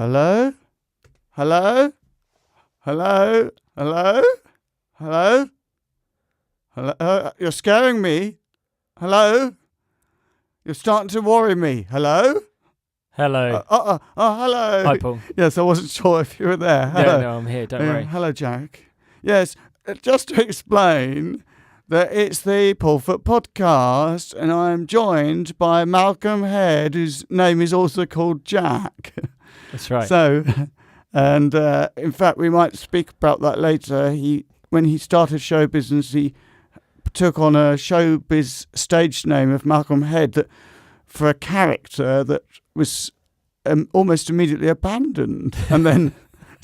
Hello? Hello? Hello? Hello? Hello? Hello? You're scaring me. Hello? You're starting to worry me. Hello? Hello. Hello. Hi, Paul. Yes, I wasn't sure if you were there. Hello. Yeah, no, I'm here. Don't worry. Hello, Jack. Yes, just to explain that it's the Paulfoot podcast, and I'm joined by Malcolm Head, whose name is also called Jack. That's right. So, and in fact, we might speak about that later. When he started show business, he took on a showbiz stage name of Malcolm Head that for a character that was almost immediately abandoned. And then,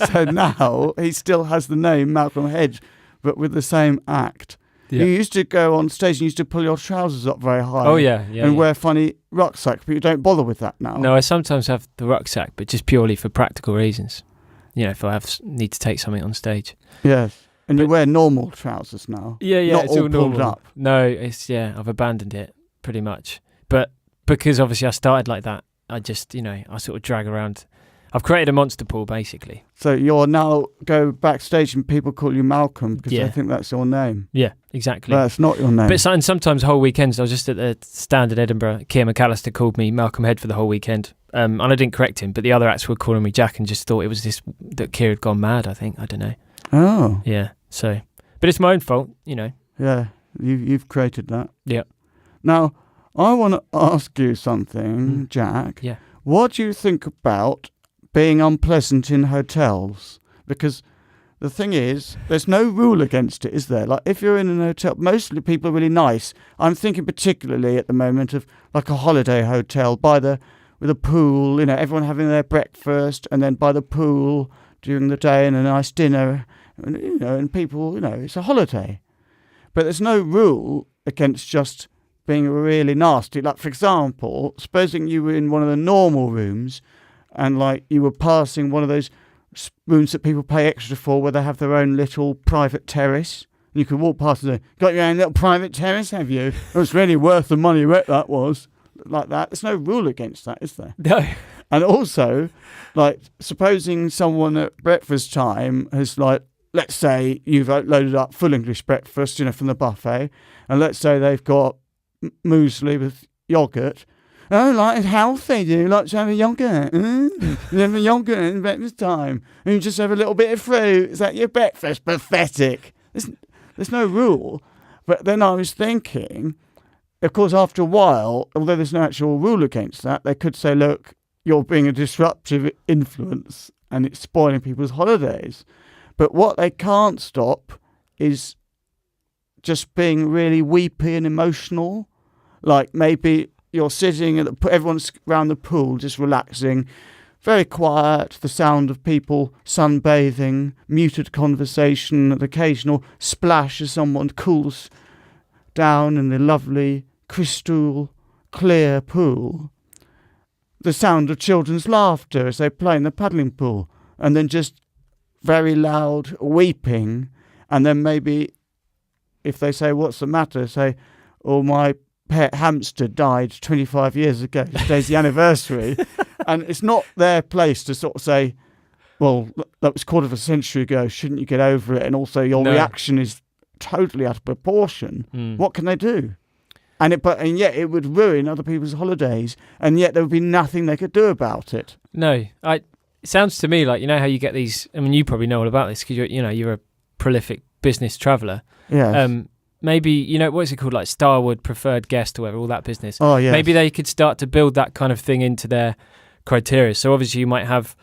so now he still has the name Malcolm Head, but with the same act. Yeah. You used to go on stage and you used to pull your trousers up very high. Oh, yeah. And wear funny rucksack, but you don't bother with that now. No, I sometimes have the rucksack, but just purely for practical reasons. You know, if I need to take something on stage. Yes. And you wear normal trousers now. Yeah, not it's all all pulled normal. up. No, I've abandoned it pretty much. But because obviously I started like that, I just, I sort of drag around. I've created a monster pool, basically. So you're now go backstage and people call you Malcolm because they think that's your name. Yeah, exactly. That's not your name. But and sometimes whole weekends, I was just at the stand in Edinburgh. Keir McAllister called me Malcolm Head for the whole weekend. And I didn't correct him, but the other acts were calling me Jack and just thought it was that Keir had gone mad, I think. I don't know. Oh. Yeah, so. But it's my own fault, Yeah, you've created that. Yeah. Now, I want to ask you something, Jack. Yeah. What do you think about being unpleasant in hotels? Because the thing is, there's no rule against it, is there? Like, if you're in an hotel, mostly people are really nice. I'm thinking particularly at the moment of like a holiday hotel with a pool, everyone having their breakfast and then by the pool during the day and a nice dinner. And people, it's a holiday. But there's no rule against just being really nasty. Like, for example, supposing you were in one of the normal rooms and, like, you were passing one of those rooms that people pay extra for where they have their own little private terrace. And you could walk past and say, got your own little private terrace, have you? It was really worth the money that was. Like that. There's no rule against that, is there? No. And also, like, supposing someone at breakfast time has, like, let's say you've loaded up full English breakfast, from the buffet, and let's say they've got muesli with yoghurt. Oh, like it's healthy, do you like to have a yoghurt? You have a yoghurt at breakfast time, and you just have a little bit of fruit. Is that your breakfast? Pathetic. There's no rule. But then I was thinking, of course, after a while, although there's no actual rule against that, they could say, look, you're being a disruptive influence, and it's spoiling people's holidays. But what they can't stop is just being really weepy and emotional. Like maybe you're sitting and everyone's around the pool just relaxing, very quiet, the sound of people sunbathing, muted conversation, an occasional splash as someone cools down in the lovely crystal clear pool. The sound of children's laughter as they play in the paddling pool, and then just very loud weeping, and then maybe if they say, what's the matter, say, my pet hamster died 25 years ago, today's the anniversary. And it's not their place to sort of say, well, that was quarter of a century ago, shouldn't you get over it? And also your reaction is totally out of proportion. What can they do? And yet it would ruin other people's holidays, and yet there would be nothing they could do about it. No, it sounds to me like, how you get these, I mean, you probably know all about this because you're a prolific business traveller. Yeah. Maybe, what's it called, like Starwood preferred guest or whatever, all that business. Oh, yeah. Maybe they could start to build that kind of thing into their criteria. So obviously you might have,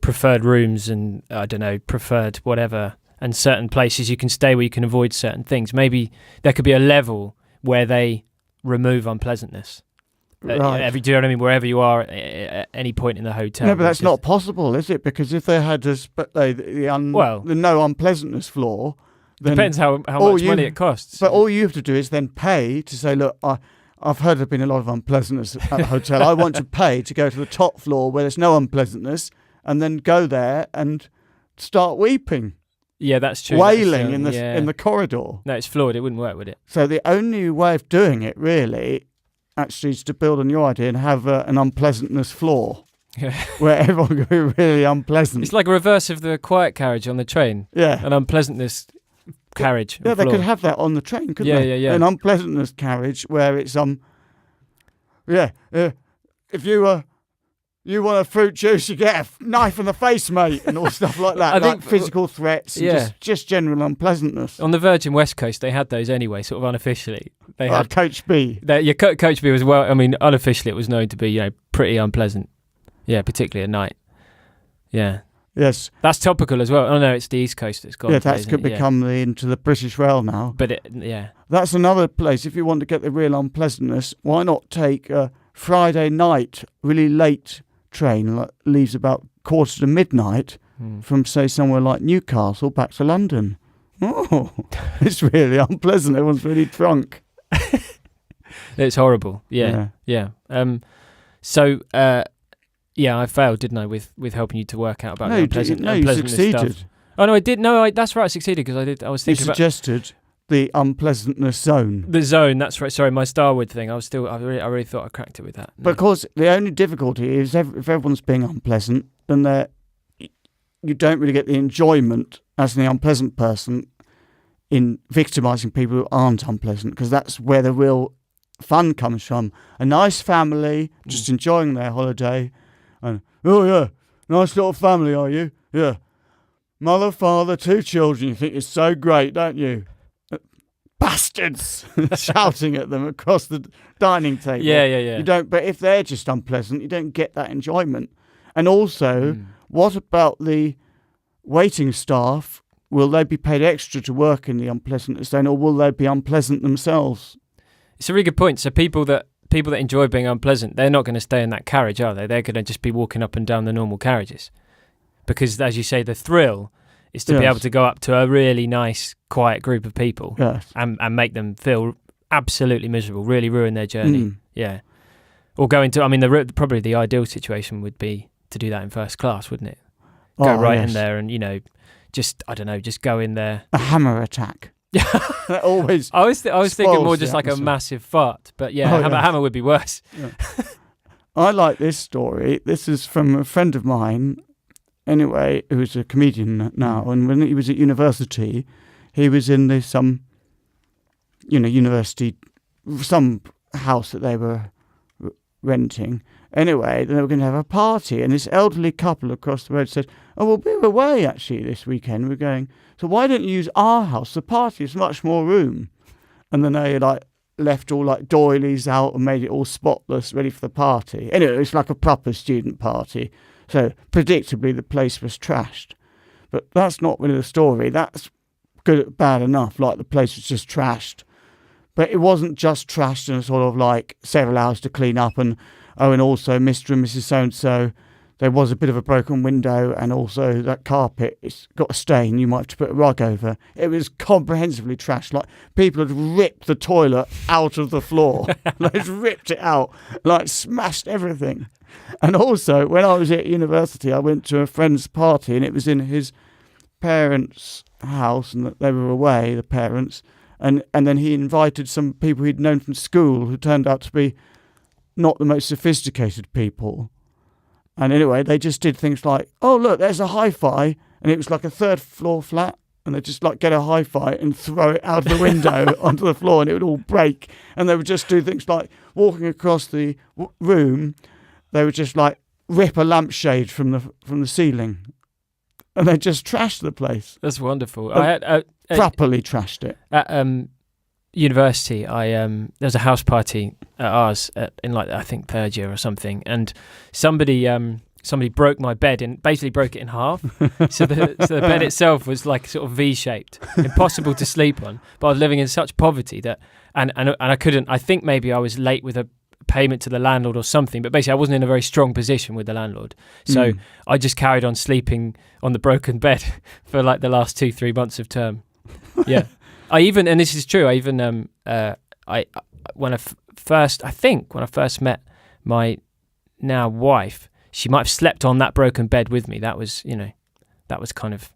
preferred rooms and, I don't know, preferred whatever, and certain places you can stay where you can avoid certain things. Maybe there could be a level where they remove unpleasantness. Right. Do you know what I mean? Wherever you are at any point in the hotel. No, but that's not possible, is it? Because if they had the no unpleasantness floor, then depends how much money it costs. But all you have to do is then pay to say, look, I've heard there's been a lot of unpleasantness at the hotel. I want to pay to go to the top floor where there's no unpleasantness, and then go there and start weeping. Yeah, that's true. Wailing in the corridor. No, it's flawed. It wouldn't work, would it? So the only way of doing it, really, actually, is to build on your idea and have an unpleasantness floor. where everyone can be really unpleasant. It's like a reverse of the quiet carriage on the train. Yeah. An unpleasantness carriage. Yeah, they could have that on the train, couldn't they? Yeah. An unpleasantness carriage where it's if you want a fruit juice, you get a knife in the face, mate, and all stuff like that. I think physical threats, and just general unpleasantness. On the Virgin West Coast, they had those anyway, sort of unofficially. They had Coach B. Coach B was unofficially it was known to be pretty unpleasant. Yeah, particularly at night. Yeah. Yes. That's topical as well. Oh no, it's the East Coast that's gone. Yeah, that's could become into the British Rail now. But that's another place. If you want to get the real unpleasantness, why not take a Friday night, really late train, leaves about 1:45 from, say, somewhere like Newcastle back to London. Oh, it's really unpleasant. Everyone's really drunk. It's horrible. Yeah. I failed, didn't I, with helping you to work out about the unpleasant you succeeded. Stuff. Oh no, I did. No, that's right. I succeeded because I was thinking. You suggested the unpleasantness zone. The zone. That's right. Sorry, my Starwood thing. I really thought I cracked it with that. No. Because the only difficulty is if everyone's being unpleasant, then you don't really get the enjoyment as the unpleasant person in victimising people who aren't unpleasant, because that's where the real fun comes from. A nice family just enjoying their holiday. And, oh yeah, nice little family, are you? Yeah. Mother, father, 2 children. You think it's so great, don't you? Bastards! Shouting at them across the dining table. Yeah. You don't. But if they're just unpleasant, you don't get that enjoyment. And also, what about the waiting staff? Will they be paid extra to work in the unpleasantness zone, or will they be unpleasant themselves? It's a really good point. So people that enjoy being unpleasant, they're not going to stay in that carriage, are they? They're going to just be walking up and down the normal carriages. Because, as you say, the thrill is to be able to go up to a really nice, quiet group of people and make them feel absolutely miserable, really ruin their journey. Yeah. Or go into, probably the ideal situation would be to do that in first class, wouldn't it? Go in there and, just go in there. A hammer attack. Always. I was thinking more just like a massive fart, but hammer would be worse. Yeah. I like this story. This is from a friend of mine, anyway, who's a comedian now, and when he was at university, he was in this university, some house that they were renting. Anyway, they were going to have a party, and this elderly couple across the road said, "Oh, well, we're away actually this weekend. We're going. So why don't you use our house? The party has much more room." And then they left all doilies out and made it all spotless, ready for the party. Anyway, it was like a proper student party. So predictably, the place was trashed. But that's not really the story. That's bad enough. The place was just trashed. But it wasn't just trashed and sort of several hours to clean up and also Mr. and Mrs. So-and-so, there was a bit of a broken window, and also that carpet, it's got a stain, you might have to put a rug over. It was comprehensively trashed. People had ripped the toilet out of the floor. They'd ripped it out, smashed everything. And also, when I was at university, I went to a friend's party, and it was in his parents' house, and they were away, the parents, and then he invited some people he'd known from school who turned out to be not the most sophisticated people. And anyway, they just did things like, oh, look, there's a hi-fi. And it was like a 3rd floor flat. And they just get a hi-fi and throw it out the window onto the floor, and it would all break. And they would just do things like walking across the room. They would just rip a lampshade from the ceiling. And they just trashed the place. That's wonderful. Properly trashed it. At university, there was a house party at ours in I think 3rd year or something, and somebody broke my bed and basically broke it in half. so the bed itself was sort of V-shaped, impossible to sleep on. But I was living in such poverty that and I couldn't. I think maybe I was late with a payment to the landlord or something, but basically I wasn't in a very strong position with the landlord, so I just carried on sleeping on the broken bed for the last 2-3 months of term. Yeah. And this is true, when I first met my now wife, she might have slept on that broken bed with me. That was kind of,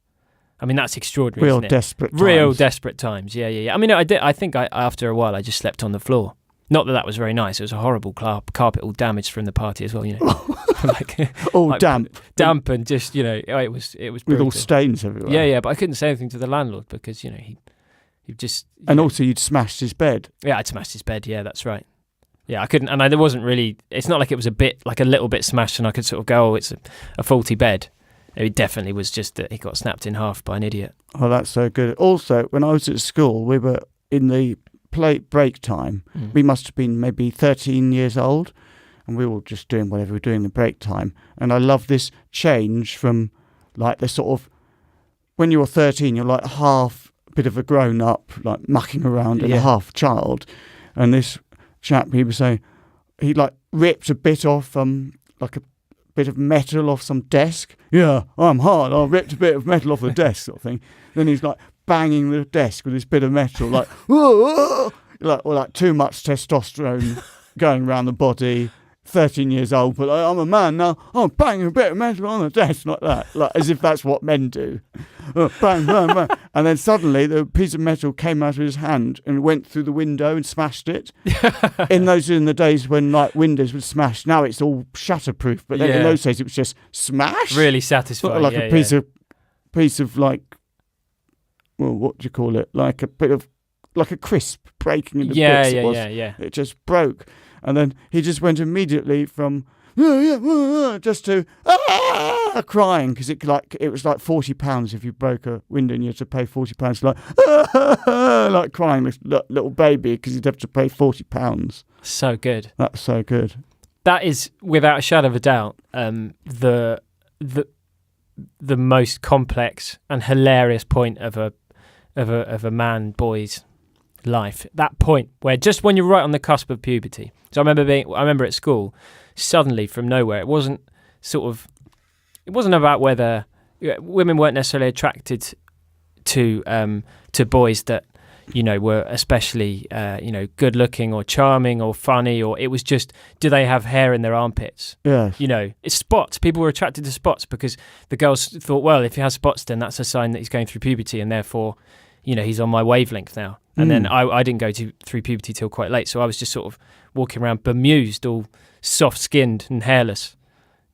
that's extraordinary. Real desperate times. Real desperate times. Yeah. I think after a while, I just slept on the floor. Not that was very nice. It was a horrible carpet, all damaged from the party as well. All like, damp, and just it was with brutal. all stains everywhere. Yeah. But I couldn't say anything to the landlord because he just. And also, you'd smashed his bed. Yeah, I'd smashed his bed. Yeah, that's right. Yeah, I couldn't, and there wasn't really. It's not like it was a little bit smashed, and I could sort of go, "Oh, it's a faulty bed." It definitely was just that he got snapped in half by an idiot. Oh, that's so good. Also, when I was at school, we were in the break time. We must have been maybe 13 years old, and we were all just doing whatever we were doing in the break time. And I love this change from like the sort of when you're 13, you're like half a bit of a grown up, like mucking around, and a half child. And this chap, he was saying, he like ripped a bit off like a bit of metal off some desk. Yeah, I'm hard. I ripped a bit of metal off the desk, sort of thing. Then he's like banging the desk with this bit of metal, like whoa, like too much testosterone going around the body. 13 years old, but I'm a man now. I'm banging a bit of metal on the desk like that, like as if that's what men do. Bang, bang, bang. And then suddenly the piece of metal came out of his hand and went through the window and smashed it. in the days when like windows were smashed, now it's all shatterproof, but then in those days it was just smash. Really satisfying. Like a piece of like, well, what do you call it? Like a bit of like a crisp breaking into bits. Yeah. It just broke. And then he just went immediately from just to crying because it was like £40 if you broke a window and you had to pay £40, like crying like little baby because you'd have to pay £40. So good. That's so good. That is without a shadow of a doubt the most complex and hilarious point of a man boy's life. That point where just when you're right on the cusp of puberty. So I remember at school, suddenly from nowhere, it wasn't about whether women weren't necessarily attracted to boys that were especially good looking or charming or funny, or it was just, do they have hair in their armpits? Yes. It's spots. People were attracted to spots because the girls thought, well, if he has spots, then that's a sign that he's going through puberty, and therefore he's on my wavelength now. And then I didn't go through puberty till quite late, so I was just sort of walking around bemused, all soft-skinned and hairless,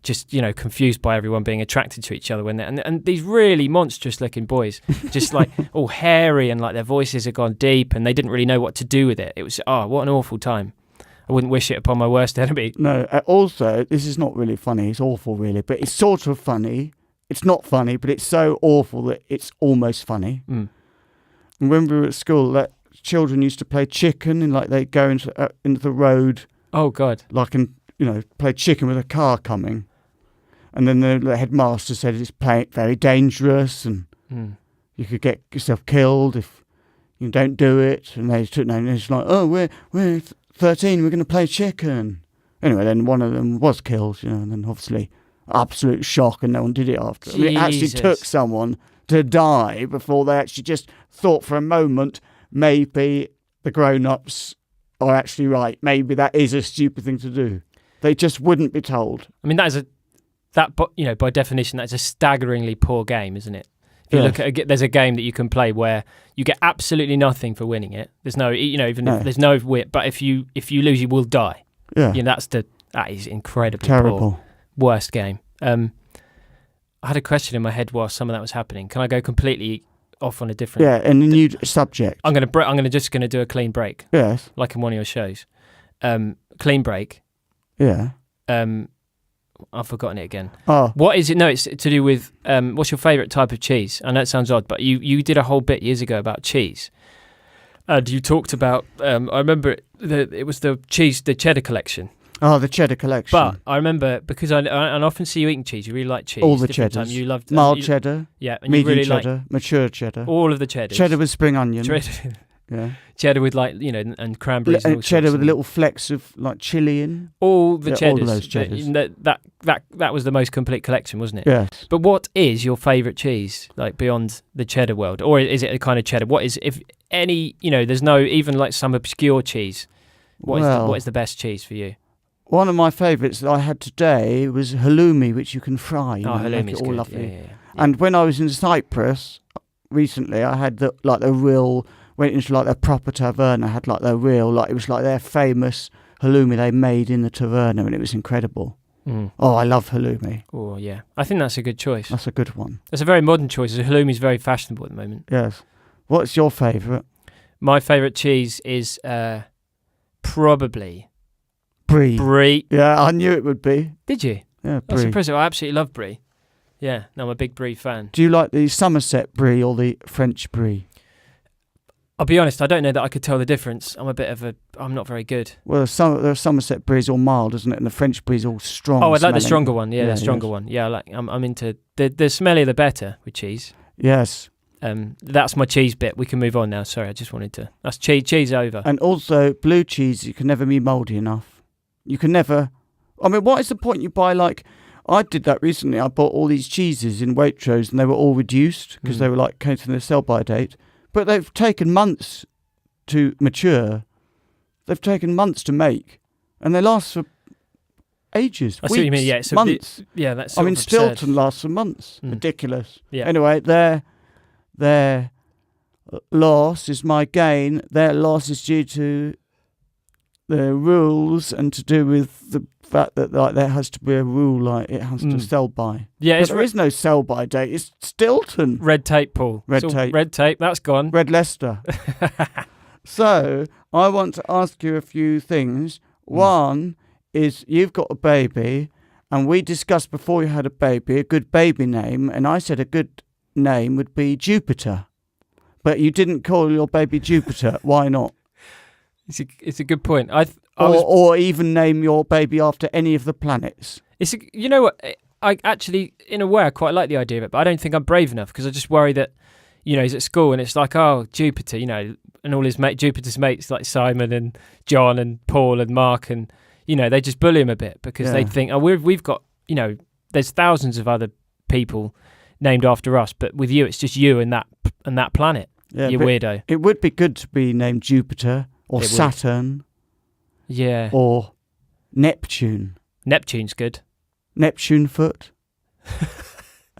just confused by everyone being attracted to each other when and these really monstrous-looking boys, just like all hairy and like their voices had gone deep, and they didn't really know what to do with it. It was what an awful time. I wouldn't wish it upon my worst enemy. No, also this is not really funny. It's awful, really, but it's sort of funny. It's not funny, but it's so awful that it's almost funny. And when we were at school, that children used to play chicken, and like they'd go into the road. Oh God! Like play chicken with a car coming, and then the headmaster said it's very dangerous, and you could get yourself killed if you don't do it. And they took and it's like, oh, we're 13, we're going to play chicken. Anyway, then one of them was killed, and then obviously absolute shock, and no one did it after. I mean, it actually took someone to die before they actually just thought for a moment maybe the grown-ups are actually right. Maybe that is a stupid thing to do. They just wouldn't be told. I mean, by definition, that's a staggeringly poor game, isn't it? If you look at there's a game that you can play where you get absolutely nothing for winning it. There's no, if there's no win, but if you lose, you will die. Yeah, that is incredibly terrible. Poor. Worst game. I had a question in my head while some of that was happening. Can I go completely off on a different? Yeah, and a new subject. I'm gonna do a clean break. Yes. Like in one of your shows. Clean break. Yeah. I've forgotten it again. Oh. What is it? No, it's to do with what's your favourite type of cheese? I know it sounds odd, but you did a whole bit years ago about cheese. And you talked about I remember it was the cheddar collection. Oh, the cheddar collection. But I remember, because I often see you eating cheese, you really like cheese. All the cheddars. You loved mild cheddar, yeah, and medium you really cheddar, mature cheddar. All of the cheddars. Cheddar with spring onion. Yeah. Cheddar with and cranberries. And all cheddar with little flecks of like chili in. All the cheddars. All those cheddars. That was the most complete collection, wasn't it? Yes. But what is your favourite cheese, like beyond the cheddar world? Or is it a kind of cheddar? What is, if any, there's no, even like some obscure cheese. What is the best cheese for you? One of my favourites that I had today was halloumi, which you can fry. Halloumi's make it all good. lovely. Yeah. And when I was in Cyprus recently, I had when went into like their proper taverna, had like their real, like it was like their famous halloumi they made in the taverna, and it was incredible. Oh, I love halloumi. Oh, yeah. I think that's a good choice. That's a good one. It's a very modern choice. Halloumi's very fashionable at the moment. Yes. What's your favourite? My favourite cheese is probably Brie. Brie. Yeah, I knew it would be. Did you? Yeah, That's Brie. impressive. I absolutely love Brie. Yeah, no, I'm a big Brie fan. Do you like the Somerset Brie or the French Brie? I'll be honest, I don't know that I could tell the difference. I'm not very good. Well, the Somerset Brie is all mild, isn't it? And the French Brie is all strong. Oh, I'd like smelling. the stronger one. Yeah, the stronger yes. one. Yeah, I'm into the smellier the better with cheese. Yes. That's my cheese bit. We can move on now. Sorry, I just wanted to. That's cheese over. And also, blue cheese, you can never be mouldy enough. You can never. I mean, what is the point you buy like? I did that recently. I bought all these cheeses in Waitrose, and they were all reduced because they were like came to their sell-by date. But they've taken months to mature. They've taken months to make, and they last for ages. I weeks, see what you mean. Yeah, it's months. That's. I mean, absurd. Stilton lasts for months. Ridiculous. Yeah. Anyway, their loss is my gain. Their loss is due to the rules and to do with the fact that like there has to be a rule, like it has to sell by. Yeah, but there is no sell by date. It's Stilton. Red tape, Paul. Red tape. Red tape. That's gone. Red Leicester. So I want to ask you a few things. One is you've got a baby, and we discussed before you had a baby a good baby name, and I said a good name would be Jupiter, but you didn't call your baby Jupiter. Why not? It's a good point. Or even name your baby after any of the planets. You know what? I actually, in a way, I quite like the idea of it, but I don't think I'm brave enough because I just worry that, he's at school and it's like, oh, Jupiter, and all his Jupiter's mates like Simon and John and Paul and Mark, and they just bully him a bit because they think, oh, we've got, there's thousands of other people named after us, but with you, it's just you and that planet. Yeah, you weirdo. It would be good to be named Jupiter or Saturn. Yeah. Or Neptune. Neptune's good. Neptune foot.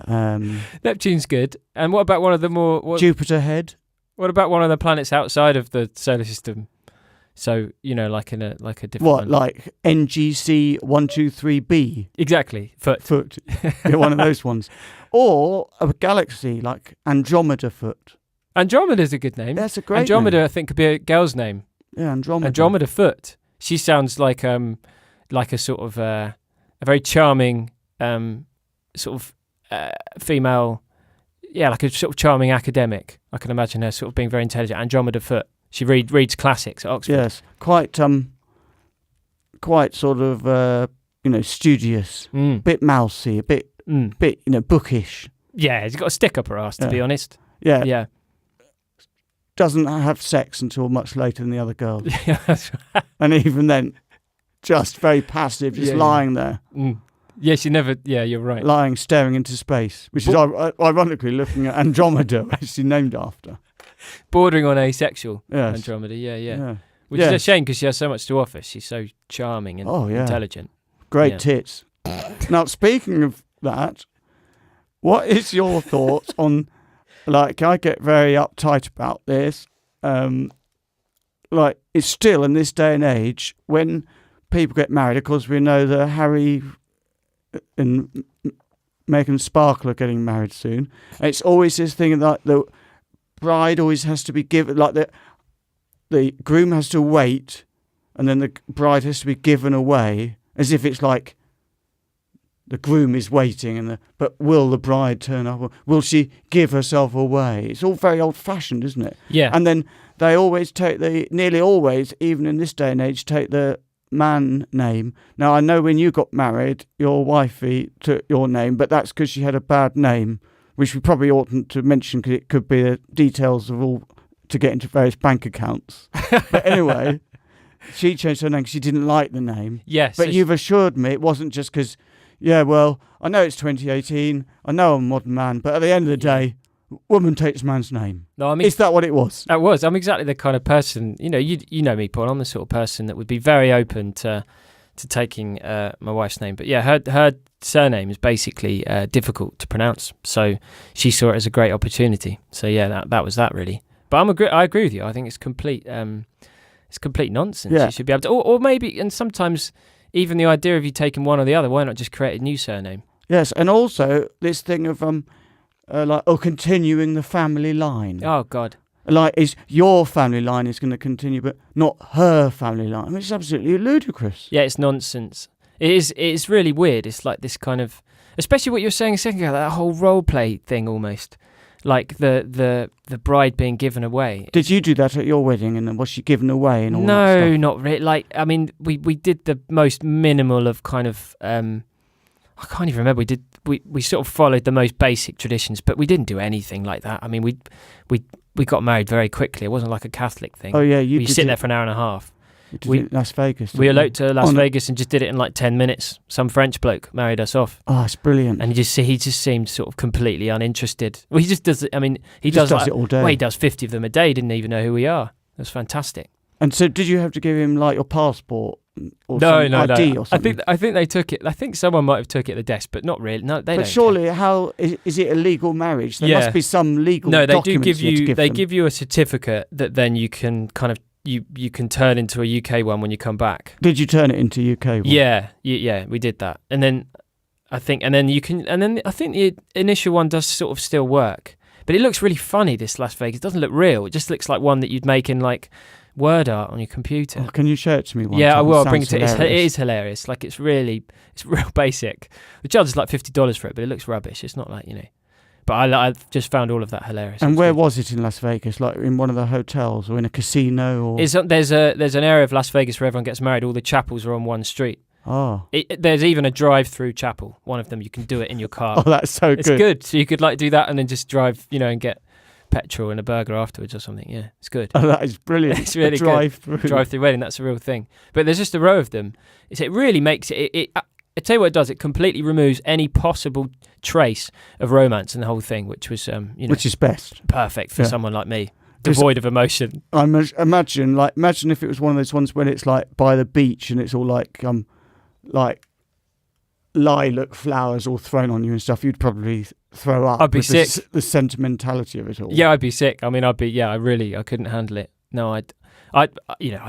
Neptune's good. And what about one of the more... Jupiter head. What about one of the planets outside of the solar system? So, like a different... What, like NGC 123b? Exactly. Foot. Yeah, one of those ones. Or a galaxy like Andromeda foot. Andromeda's a good name. That's a great Andromeda, name. I think, could be a girl's name. Yeah, Andromeda. Andromeda foot. She sounds like a sort of a very charming sort of female, like a sort of charming academic. I can imagine her sort of being very intelligent. Andromeda foot. She reads classics at Oxford. Yes, quite sort of studious, bit mousy, a bit bookish. Yeah, she's got a stick up her ass, to be honest. Yeah. Yeah. Doesn't have sex until much later than the other girls. Yeah, that's right. And even then, just very passive, just lying there. Yeah, she never... Yeah, you're right. Lying, staring into space, which is ironically looking at Andromeda, which she's named after. Bordering on asexual, yes. Andromeda, yeah. Which is a shame because she has so much to offer. She's so charming and intelligent. Great tits. Now, speaking of that, what is your thoughts on... Like, I get very uptight about this. Like, it's still in this day and age, when people get married, of course, we know that Harry and Meghan Sparkle are getting married soon. It's always this thing that the bride always has to be given, like the groom has to wait, and then the bride has to be given away, as if it's like the groom is waiting, but will the bride turn up? Will she give herself away? It's all very old-fashioned, isn't it? Yeah. And then they always nearly always, even in this day and age, take the man name. Now, I know when you got married, your wifey took your name, but that's because she had a bad name, which we probably oughtn't to mention because it could be the details of all to get into various bank accounts. But anyway, she changed her name because she didn't like the name. Yes. But you've assured me it wasn't just because... Yeah, well, I know it's 2018. I know I'm a modern man, but at the end of the day, woman takes man's name. No, I mean, is that what it was? That was. I'm exactly the kind of person. You know me, Paul. I'm the sort of person that would be very open to taking my wife's name. But yeah, her surname is basically difficult to pronounce, so she saw it as a great opportunity. So yeah, that was that really. But I agree with you. I think it's complete nonsense. Yeah. You should be able to, or maybe, and sometimes even the idea of you taking one or the other, why not just create a new surname? Yes, and also this thing of continuing the family line. Oh God. Like, is your family line is going to continue, but not her family line. I mean, it's absolutely ludicrous. Yeah, it's nonsense. It's really weird. It's like this kind of, especially what you were saying a second ago, that whole role play thing almost. Like the bride being given away. Did you do that at your wedding, and was she given away and all that No, stuff? not really. Like, I mean, we did the most minimal of kind of, I can't even remember. We sort of followed the most basic traditions, but we didn't do anything like that. I mean, we got married very quickly. It wasn't like a Catholic thing. Oh yeah, you sit there for an hour and a half. You did it in Las Vegas. We eloped to Las Vegas and just did it in like 10 minutes. Some French bloke married us off. Oh, it's brilliant. And he just seemed sort of completely uninterested. Well, he just does it. I mean, he does it all day. Well, he does 50 of them a day. He didn't even know who we are. That's fantastic. And so, did you have to give him like your passport or No. ID or something? I think they took it. I think someone might have took it at the desk, but not really. No, they don't. But surely, how is it a legal marriage? There must be some legal. No, they do documents give you. They them. give you a certificate that then you can kind of you can turn into a UK one when you come back. Did you turn it into UK one? Yeah, we did that, and then I think the initial one does sort of still work, but it looks really funny. This Las Vegas, it doesn't look real. It just looks like one that you'd make in like word art on your computer. Oh, can you show it to me? Yeah, I will. I'll bring it to you. It is hilarious. Like it's real basic. The charge is like $50 for it, but it looks rubbish. It's not like But I just found all of that hilarious. And where was it in Las Vegas? Like in one of the hotels or in a casino? Or there's an area of Las Vegas where everyone gets married. All the chapels are on one street. Oh, there's even a drive-through chapel. One of them you can do it in your car. Oh, that's so it's good. It's good. So you could like do that and then just drive, and get petrol and a burger afterwards or something. Yeah, it's good. Oh, that is brilliant. It's really drive-through. Drive-through wedding. That's a real thing. But there's just a row of them. It really makes it. I tell you what it does. It completely removes any possible trace of romance in the whole thing, which was, which is best. Perfect for someone like me, devoid of emotion. I imagine if it was one of those ones when it's like by the beach and it's all like lilac flowers all thrown on you and stuff. You'd probably throw up. I'd be sick. The sentimentality of it all. Yeah, I'd be sick. I mean, I couldn't handle it. No, I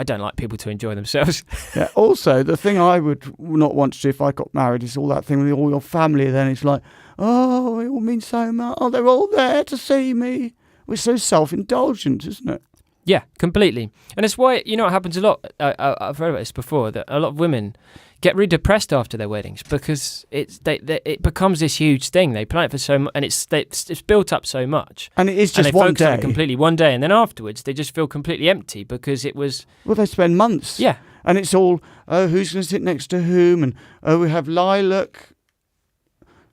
don't like people to enjoy themselves. Yeah. Also, the thing I would not want to do if I got married is all that thing with all your family. Then it's like, oh, it all means so much. Oh, they're all there to see me. We're so self-indulgent, isn't it? Yeah, completely. And it's why, it happens a lot. I've read about this before, that a lot of women get really depressed after their weddings because it becomes this huge thing. They plan it for so much, and it's built up so much. And it is just and one focus on day. it completely one day, and then afterwards they just feel completely empty because it was. Well, they spend months. Yeah. And it's all, oh, who's going to sit next to whom? And, oh, we have lilac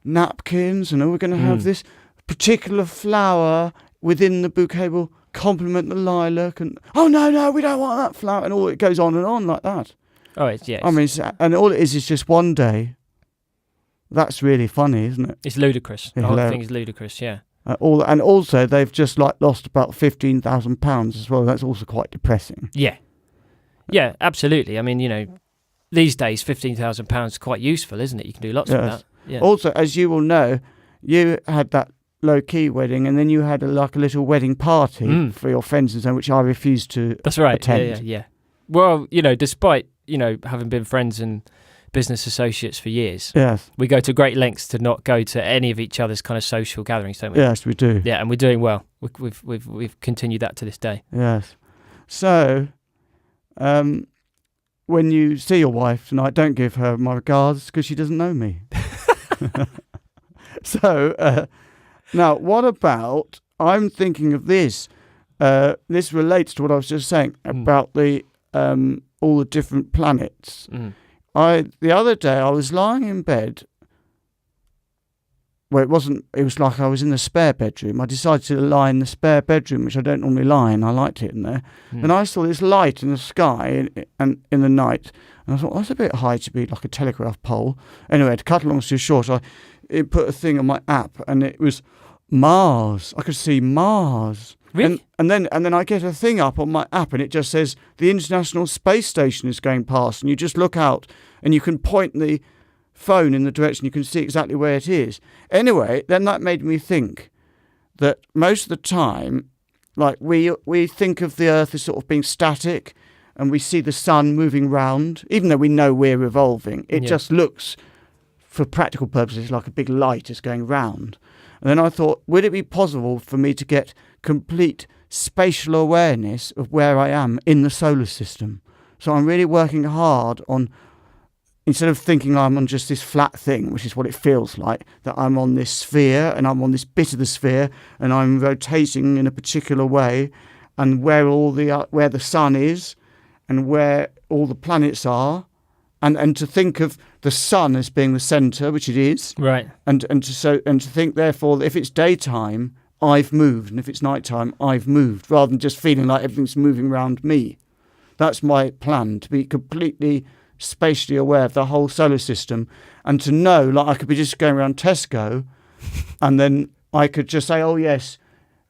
napkins, and, oh, we're going to have this particular flower within the bouquet will complement the lilac. And, oh, no, we don't want that flower. And all it goes on and on like that. Oh, it's, yeah. I mean, and all it is just one day. That's really funny, isn't it? It's ludicrous. The whole thing is ludicrous, yeah. And also, they've just lost about £15,000 as well. That's also quite depressing. Yeah. Yeah, absolutely. I mean, these days, £15,000 is quite useful, isn't it? You can do lots with that. Yeah. Also, as you will know, you had that low-key wedding, and then you had a little wedding party for your friends and so, which I refused to That's right. attend. Yeah. Well, despite, having been friends and business associates for years, yes, we go to great lengths to not go to any of each other's kind of social gatherings, don't we? Yes, we do. Yeah, and we're doing well. We've continued that to this day. Yes. So, when you see your wife tonight, don't give her my regards because she doesn't know me. So, now what about? I'm thinking of this. This relates to what I was just saying about the all the different planets. The other day I was lying in bed. Well, it was like I was in the spare bedroom. I decided to lie in the spare bedroom, which I don't normally lie in. I liked it in there. And I saw this light in the sky and in the night. And I thought, that's a bit high to be like a telegraph pole. Anyway, to cut a long story short, I put a thing on my app and it was Mars. I could see Mars. Really? And then I get a thing up on my app and it just says the International Space Station is going past, and you just look out and you can point the phone in the direction, you can see exactly where it is. Anyway, then that made me think that most of the time Like we think of the Earth as sort of being static, and we see the sun moving round, even though we know we're revolving. It just looks, for practical purposes, like a big light is going round. And then I thought, would it be possible for me to get complete spatial awareness of where I am in the solar system? So I'm really working hard on, instead of thinking I'm on just this flat thing, which is what it feels like, that I'm on this sphere and I'm on this bit of the sphere and I'm rotating in a particular way, and where the sun is and where all the planets are, and to think of the sun as being the centre, which it is, right, and to think therefore that if it's daytime, I've moved, and if it's nighttime, I've moved, rather than just feeling like everything's moving around me. That's my plan, to be completely spatially aware of the whole solar system, and to know, like, I could be just going around Tesco and then I could just say, oh yes,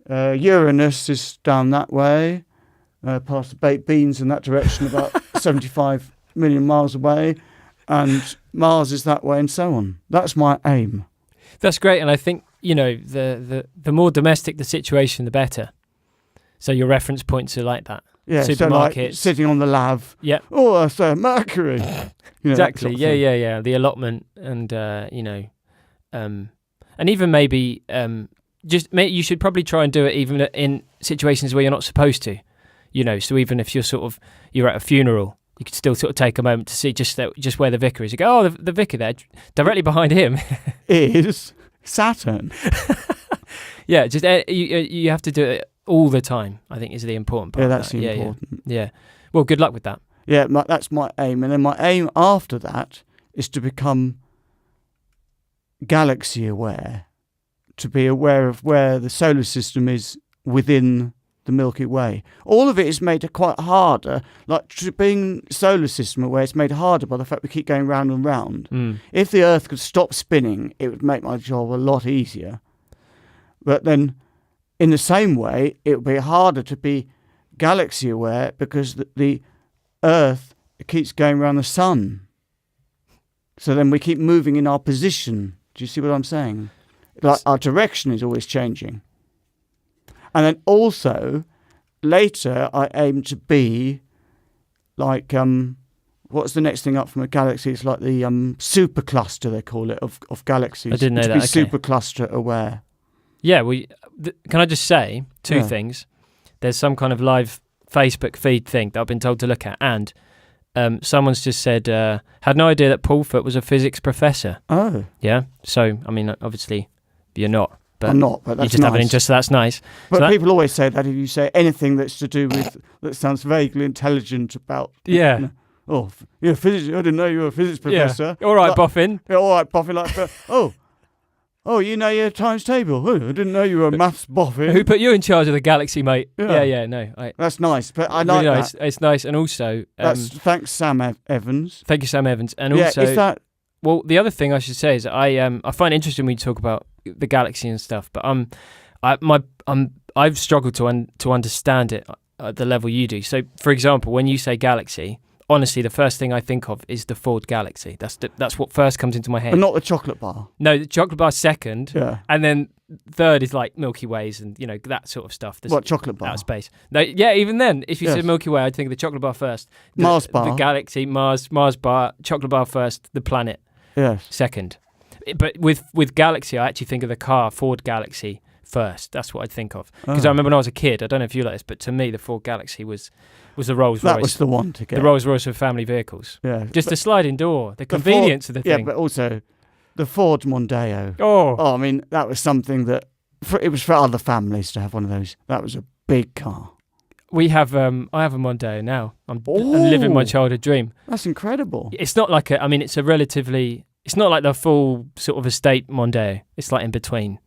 Uranus is down that way, past the baked beans in that direction, about 75 million miles away, and Mars is that way, and so on. That's my aim. That's great. And I think, the more domestic the situation, the better. So your reference points are like that. Yeah, supermarkets. so like sitting on the lav. Yeah. Oh, that's Mercury. Exactly. Yeah. The allotment, and and even maybe you should probably try and do it even in situations where you're not supposed to. So even if you're at a funeral, you could still sort of take a moment to see just where the vicar is. You go, oh, the vicar there, directly behind him is Saturn. Yeah, just you have to do it all the time, I think, is the important part. Yeah, that's the important. Yeah. Well, good luck with that. Yeah, that's my aim. And then my aim after that is to become galaxy aware, to be aware of where the solar system is within the Milky Way. All of it is made quite harder, like being solar system aware, it's made harder by the fact we keep going round and round. If the Earth could stop spinning, it would make my job a lot easier. But then, in the same way, it would be harder to be galaxy aware because the Earth keeps going around the sun. So then we keep moving in our position. Do you see what I'm saying? Like, our direction is always changing. And then also, later, I aim to be like, what's the next thing up from a galaxy? It's like the supercluster, they call it, of galaxies. I didn't know to that. Be okay. Supercluster aware. Yeah, can I just say two things? There's some kind of live Facebook feed thing that I've been told to look at, and someone's just said, had no idea that Paul Foot was a physics professor. Oh. Yeah, so, I mean, obviously, you're not. But I'm not, but that's you just have an interest, so that's nice. But people always say that if you say anything that's to do with, that sounds vaguely intelligent about... Yeah. Oh, you're a physics, I didn't know you were a physics professor. Yeah. All right, Boffin. Yeah, all right, Boffin. Like, oh, you know your times table. Oh, I didn't know you were a maths Boffin. Who put you in charge of the galaxy, mate? Yeah, no. That's nice, but I like really that. It's nice, and also... thanks, Sam Evans. Thank you, Sam Evans. And also... is that... Well, the other thing I should say is I find it interesting when you talk about the galaxy and stuff, but I've struggled to understand it at the level you do. So, for example, when you say galaxy, honestly, the first thing I think of is the Ford Galaxy. That's what first comes into my head. But not the chocolate bar. No, the chocolate bar second, and then third is like Milky Ways and that sort of stuff. What, chocolate bar? Out of space. No, yeah, even then, if you said Milky Way, I'd think of the chocolate bar first. Mars bar. The galaxy, Mars bar, chocolate bar first, the planet second. But with Galaxy, I actually think of the car, Ford Galaxy, first. That's what I'd think of. Because I remember when I was a kid, I don't know if you like this, but to me, the Ford Galaxy was the Rolls Royce. That was the one to get. The Rolls Royce of family vehicles. Yeah. Just the sliding door, the convenience of the thing. Yeah, but also the Ford Mondeo. Oh, I mean, that was something that, it was for other families to have one of those. That was a big car. We have, I have a Mondeo now. I'm living my childhood dream. That's incredible. It's not like it's not like the full sort of estate Mondeo. It's like in between,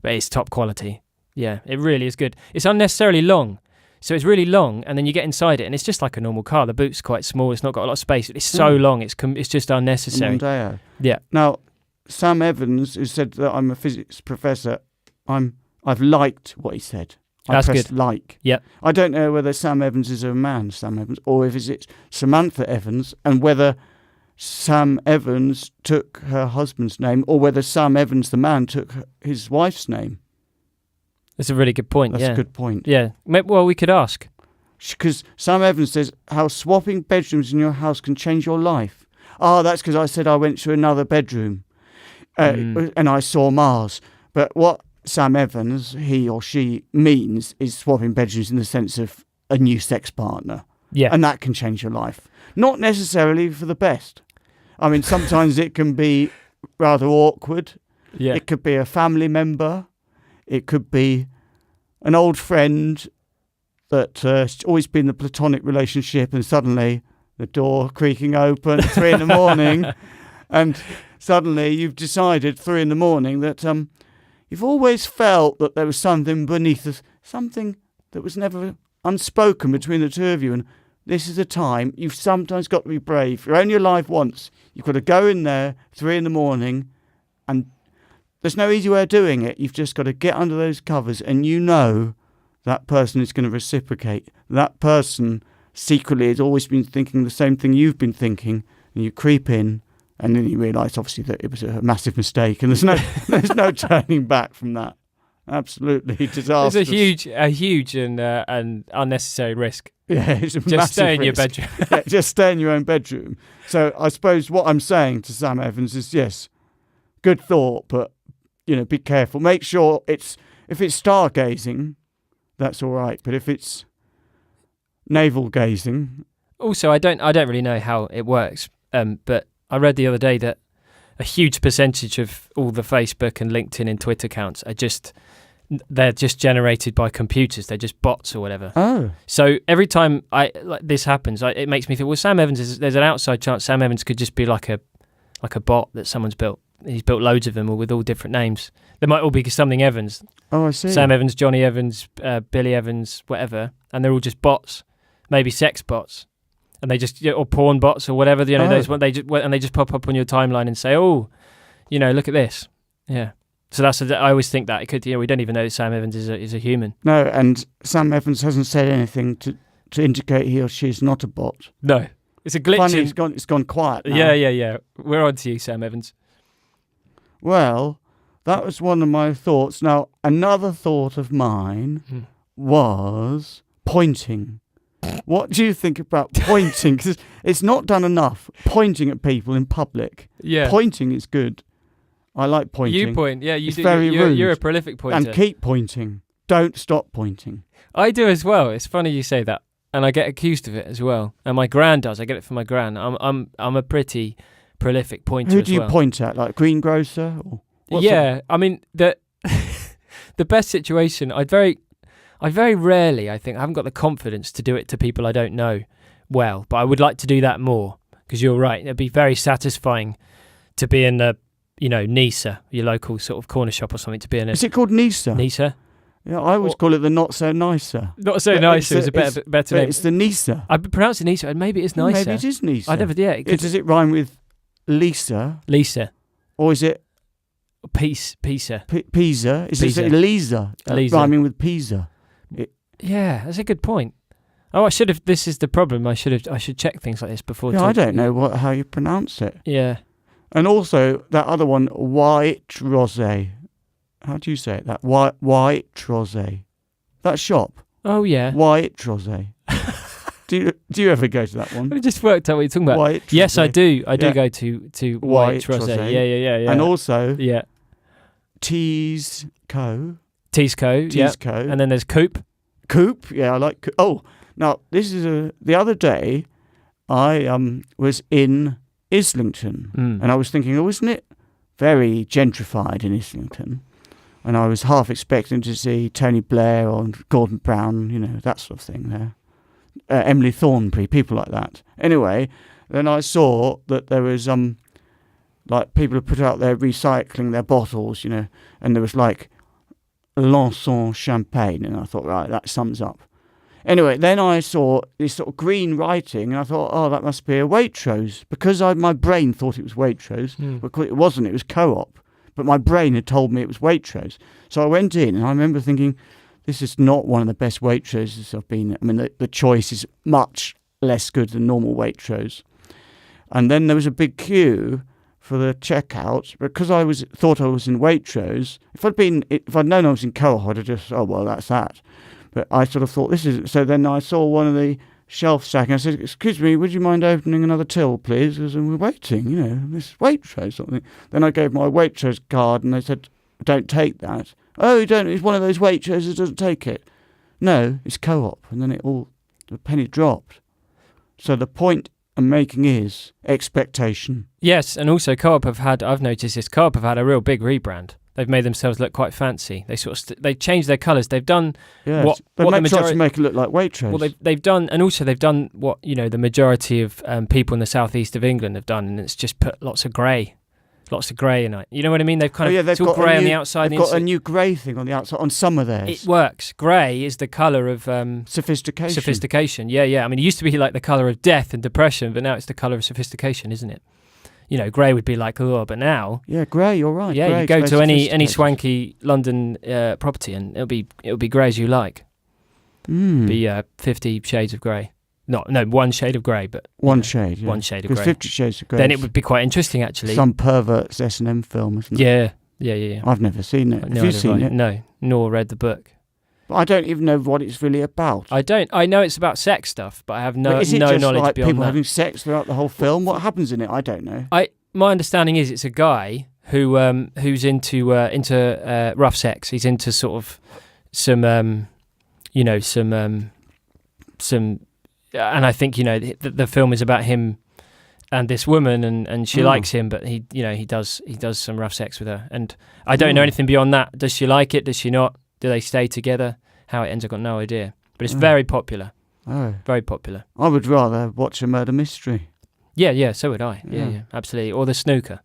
but it's top quality. Yeah, it really is good. It's unnecessarily long. So it's really long, and then you get inside it, and it's just like a normal car. The boot's quite small. It's not got a lot of space. It's so long. It's just unnecessary. Mondeo. Yeah. Now, Sam Evans, who said that I'm a physics professor, I've liked what he said. That's pressed good. Like. Yeah. I don't know whether Sam Evans is a man, Sam Evans, or if it's Samantha Evans, and whether Sam Evans took her husband's name, or whether Sam Evans, the man, took his wife's name. That's a really good point. That's a good point. Yeah. Well, we could ask. Because Sam Evans says how swapping bedrooms in your house can change your life. That's because I said I went to another bedroom and I saw Mars. But what Sam Evans, he or she, means is swapping bedrooms in the sense of a new sex partner. Yeah. And that can change your life. Not necessarily for the best. I mean, sometimes it can be rather awkward. Yeah. It could be a family member. It could be an old friend that's always been the platonic relationship, and suddenly the door creaking open at 3 a.m, and suddenly you've decided 3 a.m. that you've always felt that there was something beneath us, something that was never unspoken between the two of you, and this is a time you've sometimes got to be brave. You're only alive once. You've got to go in there 3 a.m, and there's no easy way of doing it. You've just got to get under those covers, and you know that person is going to reciprocate. That person secretly has always been thinking the same thing you've been thinking, and you creep in, and then you realise, obviously, that it was a massive mistake, and there's no turning back from that. Absolutely disastrous. It's a huge and unnecessary risk. Yeah, it's a Just stay in your risk. bedroom. Yeah, just stay in your own bedroom. So I suppose what I'm saying to Sam Evans is, yes, good thought, but be careful. Make sure if it's stargazing, that's all right. But if it's navel gazing, also I don't really know how it works. But I read the other day that a huge percentage of all the Facebook and LinkedIn and Twitter accounts they're just generated by computers. They're just bots or whatever. Oh, so every time this happens, it makes me think, well, Sam Evans there's an outside chance Sam Evans could just be like a bot that someone's built. He's built loads of them, all with all different names. They might all be something Evans. Oh, I see. Sam Evans, Johnny Evans, Billy Evans, whatever, and they're all just bots, maybe sex bots, and they just or porn bots or whatever. They just pop up on your timeline and say, "Oh, look at this." Yeah. So I always think that it could. We don't even know that Sam Evans is a human. No, and Sam Evans hasn't said anything to indicate he or she is not a bot. No, it's a glitch. Funny, it's gone quiet now. Yeah. We're on to you, Sam Evans. Well, that was one of my thoughts. Now, another thought of mine was pointing. What do you think about pointing? Because it's not done enough, pointing at people in public. Yeah. Pointing is good. I like pointing. You point, yeah. It's very rude. You're a prolific pointer. And keep pointing. Don't stop pointing. I do as well. It's funny you say that. And I get accused of it as well. And my gran does. I get it from my gran. I'm a pretty prolific pointer. Who do you point at? Like greengrocer? Or I mean the best situation. I very rarely. I think I haven't got the confidence to do it to people I don't know well. But I would like to do that more because you're right. It'd be very satisfying to be in the Nisa, your local sort of corner shop or something. To be in a. Is it called Nisa? Nisa. Yeah, I always call it the Not So Nicer. Not So Nicer is a better name. It's the Nisa. I pronounce it Nisa, and maybe it's nicer. Maybe it is Nisa. I never. Yeah. Does it rhyme with Lisa? Lisa. Or is it Pisa? Pisa? Is Pisa. it Lisa? Lisa. Rhyming with Pisa. Yeah, that's a good point. Oh, I should have. This is the problem. I should check things like this before. Yeah, I don't know how you pronounce it. Yeah. And also that other one, white rosé. How do you say it? That white rosé. That shop. Oh yeah. White rosé. Do you ever go to that one? I just worked out what you're talking about. White yes, rosé. I do. I do go to White Rosé. Yeah. And also Tees Co. And then there's Coop. Coop. Yeah, I like Coop. Oh, now this is the other day I was in Islington and I was thinking, isn't it very gentrified in Islington? And I was half expecting to see Tony Blair or Gordon Brown, that sort of thing there. Emily Thornberry, people like that. Anyway, then I saw that there was like people who put out their recycling their bottles, and there was like Lançon champagne, and I thought, right, that sums up. Anyway, then I saw this sort of green writing, and I thought, oh, that must be a Waitrose, because my brain thought it was Waitrose, but it wasn't. It was Co-op, but my brain had told me it was Waitrose. So I went in, and I remember thinking, this is not one of the best Waitroses I've been. I mean, the choice is much less good than normal Waitrose. And then there was a big queue for the checkout, because I thought I was in Waitrose. If I'd known I was in Co-op, I'd have just, oh well, that's that. But I sort of thought this is. So then I saw one of the shelf stacking. I said, "Excuse me, would you mind opening another till, please? Because we're waiting. This Waitrose something." Then I gave my Waitrose card, and they said, "Don't take that." "Oh, you don't? It's one of those Waitroses that doesn't take it." "No, it's Co-op." And then the penny dropped. So the point I'm making is expectation. Yes, and also I've noticed this, Co-op have had a real big rebrand. They've made themselves look quite fancy. They they've changed their colours. They've done what they the make majority to make it look like Waitrose. Well, they've done what the majority of people in the southeast of England have done, and it's just put lots of grey in it. You know what I mean? They've it's all grey on the outside. They've got a new grey thing on the outside on some of theirs. It works. Grey is the colour of sophistication. Sophistication. Yeah. I mean, it used to be like the colour of death and depression, but now it's the colour of sophistication, isn't it? Grey would be like, oh, but now... Yeah, grey, you're right. Yeah, grey, you go to any swanky London property and it'll be grey as you like. Be 50 shades of grey. No, 1 shade of grey, but... One shade, yeah. 1 shade of grey. 50 shades of grey. Then it would be quite interesting, actually. Some pervert's S&M film, isn't it? Yeah. I've never seen it. Have you seen it? No, nor read the book. But I don't even know what it's really about. I don't. I know it's about sex stuff, but I have no knowledge beyond that. Is it just like people having sex throughout the whole film? What happens in it? I don't know. My understanding is it's a guy who's into rough sex. He's into sort of some, and I think the film is about him and this woman, and she likes him, but he does some rough sex with her, and I don't know anything beyond that. Does she like it? Does she not? Do they stay together? How it ends, I've got no idea. But it's very popular. Oh, very popular. I would rather watch a murder mystery. Yeah, so would I. Yeah, absolutely. Or the snooker.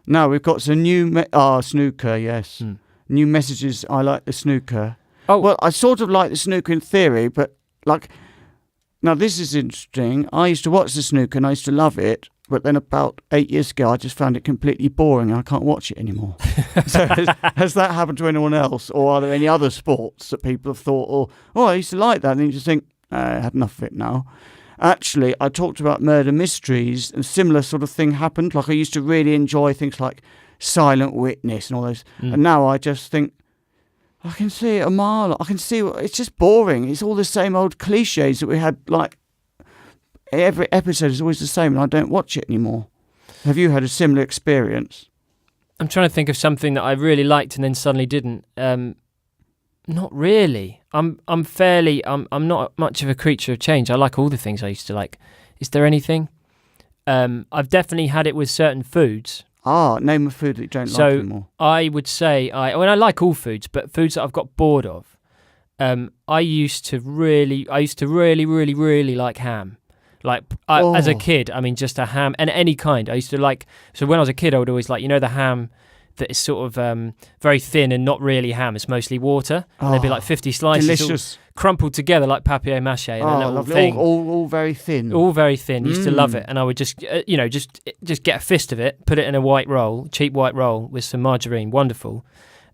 Now we've got some new snooker. Yes, new messages. I like the snooker. Oh, well, I sort of like the snooker in theory, but now this is interesting. I used to watch the snooker and I used to love it, but then about 8 years ago, I just found it completely boring and I can't watch it anymore. So has that happened to anyone else, or are there any other sports that people have thought, I used to like that, and you just think, I had enough of it now? Actually, I talked about murder mysteries, and a similar sort of thing happened. Like I used to really enjoy things like Silent Witness and all those, and now I just think, I can see it a mile. I can see it's just boring. It's all the same old cliches that we had. Like every episode is always the same, and I don't watch it anymore. Have you had a similar experience? I'm trying to think of something that I really liked and then suddenly didn't. Not really. I'm not much of a creature of change. I like all the things I used to like. Is there anything? I've definitely had it with certain foods. Name a food that you don't like anymore. I would say I like all foods, but foods that I've got bored of. I used to really like ham. As a kid, I mean, just a ham, and any kind. I used to like. So when I was a kid, I would always like, the ham that is sort of very thin and not really ham. It's mostly water. And there'd be like 50 slices, delicious, crumpled together like papier-mâché in a little lovely. thing. All very thin. All very thin. Used to love it, and I would just just get a fist of it, put it in a white roll, cheap white roll with some margarine. Wonderful.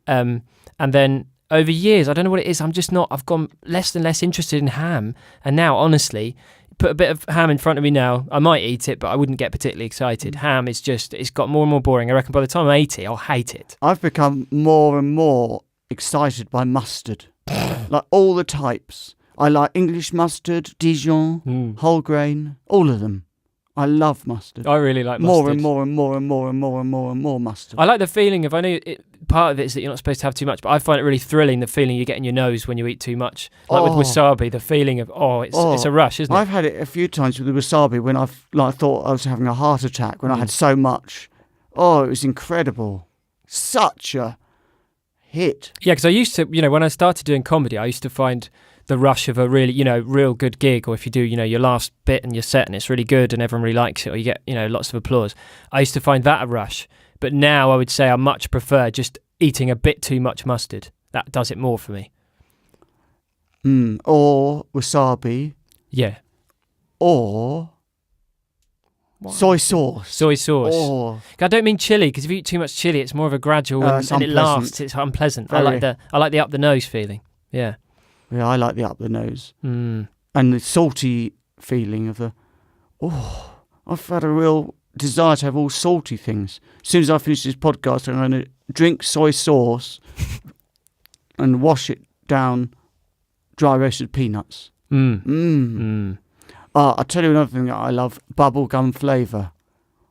And then over years, I don't know what it is. I've gone less and less interested in ham, and now honestly, put a bit of ham in front of me now, I might eat it, but I wouldn't get particularly excited. Ham is it's got more and more boring. I reckon by the time I'm 80, I'll hate it. I've become more and more excited by mustard. Like all the types. I like English mustard, Dijon, whole grain, all of them. I love mustard. I really like mustard. More and more mustard. I like the feeling of, part of it is that you're not supposed to have too much, but I find it really thrilling, the feeling you get in your nose when you eat too much. Like with wasabi, the feeling of, it's a rush, isn't it? I've had it a few times with the wasabi when I thought I was having a heart attack, when I had so much. It was incredible. Such a hit. Yeah, because I used to, when I started doing comedy, I used to find the rush of a really, real good gig, or if you do, your last bit and your set and it's really good and everyone really likes it, or you get, lots of applause. I used to find that a rush. But now I would say I much prefer just eating a bit too much mustard. That does it more for me. Or wasabi. Yeah. Or soy sauce. Soy sauce. I don't mean chili, because if you eat too much chili, it's more of a gradual and it lasts. It's unpleasant. Very. I like the up the nose feeling. Yeah. Yeah, I like the up the nose. And the salty feeling of I've had a real desire to have all salty things. As soon as I finish this podcast, I'm going to drink soy sauce and wash it down dry roasted peanuts. I'll tell you another thing that I love, bubblegum flavour.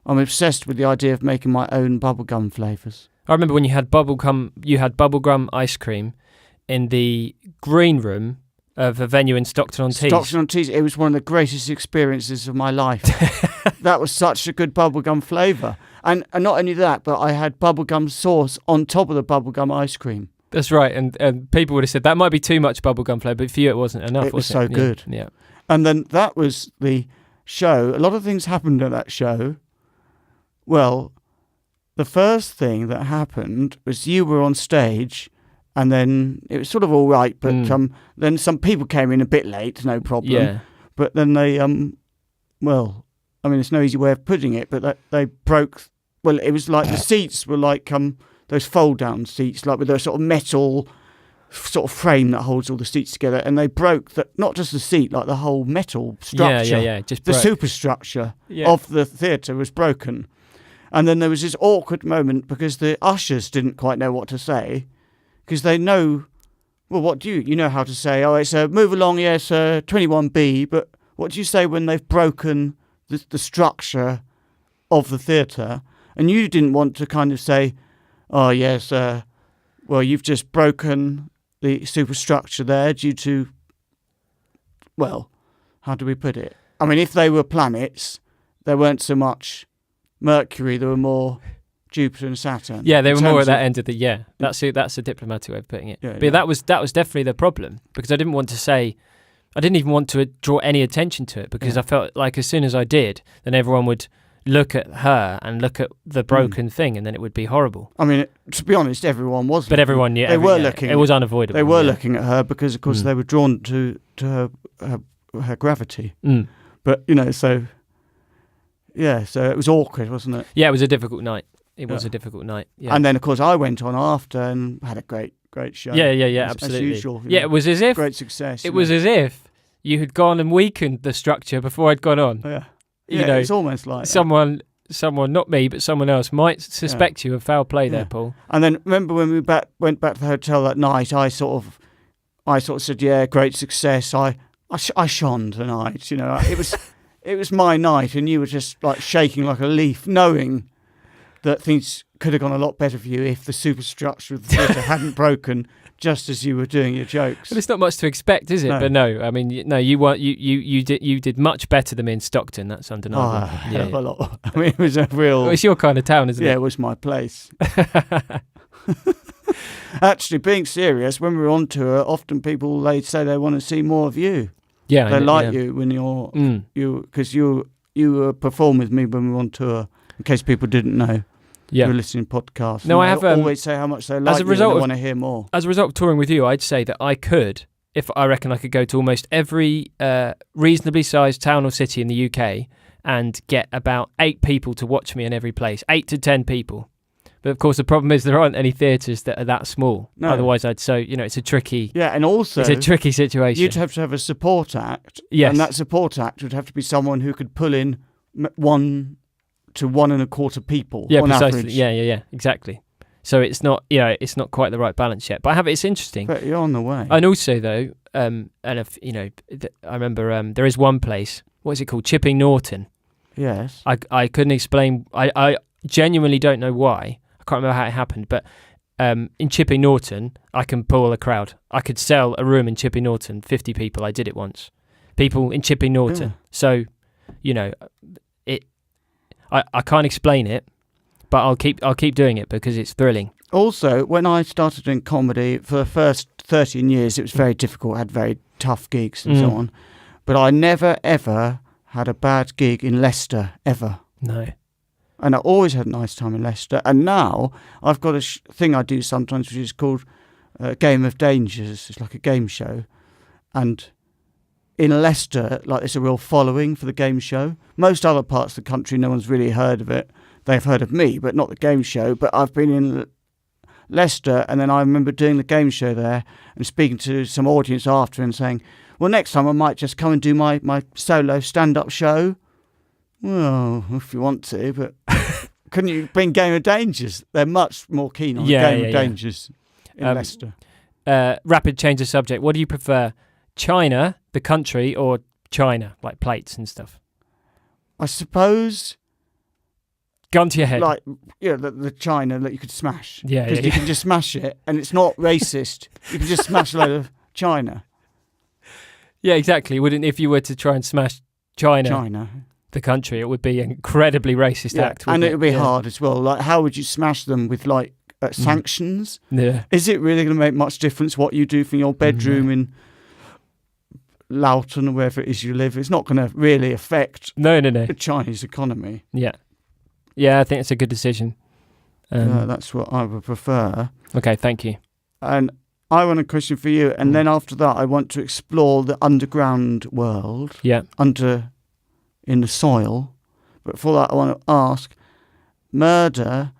I'm obsessed with the idea of making my own bubblegum flavours. I remember when you had bubblegum ice cream in the green room of a venue in Stockton-on-Tees. Stockton-on-Tees, it was one of the greatest experiences of my life. That was such a good bubblegum flavour. And not only that, but I had bubblegum sauce on top of the bubblegum ice cream. That's right, and people would have said that might be too much bubblegum flavour, but for you it wasn't enough, It was so good. Yeah. And then that was the show. A lot of things happened at that show. Well, the first thing that happened was you were on stage, and then it was sort of all right, but then some people came in a bit late, no problem. Yeah. But then they, well, I mean, it's no easy way of putting it, but they broke. Well, it was like the seats were like those fold-down seats, like with a sort of metal sort of frame that holds all the seats together, and they broke not just the seat, like the whole metal structure. Yeah. Just the broke. superstructure of the theatre was broken. And then there was this awkward moment because the ushers didn't quite know what to say, because they know, well, what do you know how to say? Oh, it's move along, yes, 21B, but what do you say when they've broken the structure of the theatre? And you didn't want to kind of say, oh, yes, well, you've just broken the superstructure there due to, well, how do we put it? I mean, if they were planets, there weren't so much Mercury, there were more Jupiter and Saturn. Yeah, they were more at that end of the, that's a diplomatic way of putting it. Yeah, but that was definitely the problem, because I didn't even want to draw any attention to it, because I felt like as soon as I did, then everyone would look at her and look at the broken thing, and then it would be horrible. I mean, to be honest, everyone was. But everyone knew. They were looking. It was unavoidable. They were looking at her because, of course, they were drawn to her gravity. But so it was awkward, wasn't it? Yeah, it was a difficult night. It was a difficult night. Yeah. And then, of course, I went on after and had a great show. Yeah, absolutely. As usual. Yeah, it was as if great success. It was as if you had gone and weakened the structure before I'd gone on. Yeah. You know, it's almost like someone, not me, but someone else might suspect you of foul play there, Paul. And then remember when we went back to the hotel that night, I sort of said, yeah, great success. I shone tonight. It was my night, and you were just like shaking like a leaf, knowing that things could have gone a lot better for you if the superstructure of the theatre hadn't broken just as you were doing your jokes. But it's not much to expect, is it? No. But no, I mean, no, you did much better than me in Stockton. That's undeniable. A lot. I mean, it was a real. Well, it's your kind of town, isn't it? Yeah, it was my place. Actually, being serious, when we were on tour, often they'd say they want to see more of you. Yeah, they like you when because you perform with me when we were on tour. In case people didn't know. Yeah. You're listening to podcasts. No, I have always say how much they like you and they want to hear more. As a result of touring with you, I'd say that I could go to almost every reasonably sized town or city in the UK and get about 8 people to watch me in every place, 8 to 10 people. But of course, the problem is there aren't any theatres that are that small. No. Otherwise, it's a tricky. Yeah, and also it's a tricky situation. You'd have to have a support act. Yes, and that support act would have to be someone who could pull in 1 to 1.25 people. Yeah, on precisely. Average. Yeah, exactly. So it's not, it's not quite the right balance yet. But it's interesting. But you're on the way. And also, though, and if I remember there is one place. What is it called? Chipping Norton. Yes. I couldn't explain. I genuinely don't know why. I can't remember how it happened. But in Chipping Norton, I can pull a crowd. I could sell a room in Chipping Norton, 50 people. I did it once. People in Chipping Norton. Yeah. So, I can't explain it, but I'll keep doing it because it's thrilling. Also, when I started doing comedy for the first 13 years, it was very difficult. I had very tough gigs and so on. But I never, ever had a bad gig in Leicester, ever. No. And I always had a nice time in Leicester. And now I've got a thing I do sometimes, which is called Game of Dangers. It's like a game show. And in Leicester, there's a real following for the game show. Most other parts of the country, no one's really heard of it. They've heard of me, but not the game show. But I've been in Leicester, and then I remember doing the game show there and speaking to some audience after and saying, well, next time I might just come and do my solo stand-up show. Well, if you want to, but couldn't you bring Game of Dangers? They're much more keen on Game of Dangers in Leicester. Rapid change of subject. What do you prefer, China, the country, or China, like plates and stuff? I suppose... Gun to your head. Like, the China that you could smash. Yeah, Because you can just smash it, and it's not racist. You can just smash a load of China. Yeah, exactly. Wouldn't if you were to try and smash China, the country, it would be an incredibly racist act. And it would be hard as well. Like, how would you smash them with sanctions? Yeah. Is it really going to make much difference what you do from your bedroom in Loughton or wherever it is you live? It's not going to really affect the Chinese economy. Yeah. Yeah, I think it's a good decision. That's what I would prefer. Okay, thank you. And I want a question for you. And then after that, I want to explore the underground world. Yeah. In the soil. But for that, I want to ask, murder,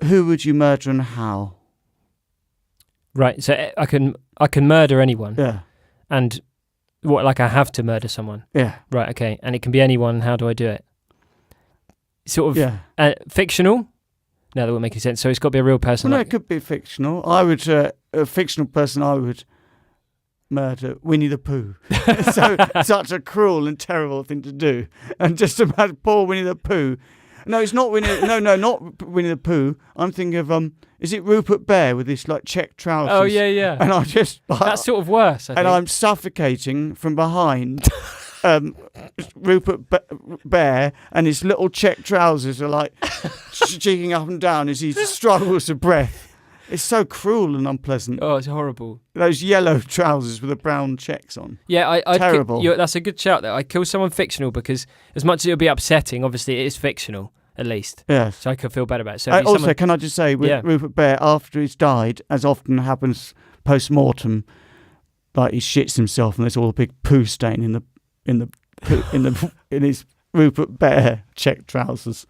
who would you murder and how? Right, so I can murder anyone. Yeah. And what, like I have to murder someone? Yeah. Right, okay. And it can be anyone. How do I do it? Sort of fictional? No, that wouldn't make any sense. So it's got to be a real person. Well, no, it could be fictional. I would, a fictional person I would murder, Winnie the Pooh. Such a cruel and terrible thing to do. And just about poor Winnie the Pooh. No, it's not Winnie. No, not Winnie the Pooh. I'm thinking of is it Rupert Bear with this check trousers? Oh yeah. And I just that's sort of worse. I think. I'm suffocating from behind. Rupert Bear and his little check trousers are jigging up and down as he struggles for breath. It's so cruel and unpleasant. Oh, it's horrible. Those yellow trousers with the brown checks on. Yeah, terrible. That's a good shout there. I kill someone fictional because as much as it would be upsetting, obviously it is fictional at least. Yes. So I could feel better about it. So also, can I just say, with Rupert Bear, after he's died, as often happens post-mortem, he shits himself and there's all a big poo stain in his Rupert Bear check trousers.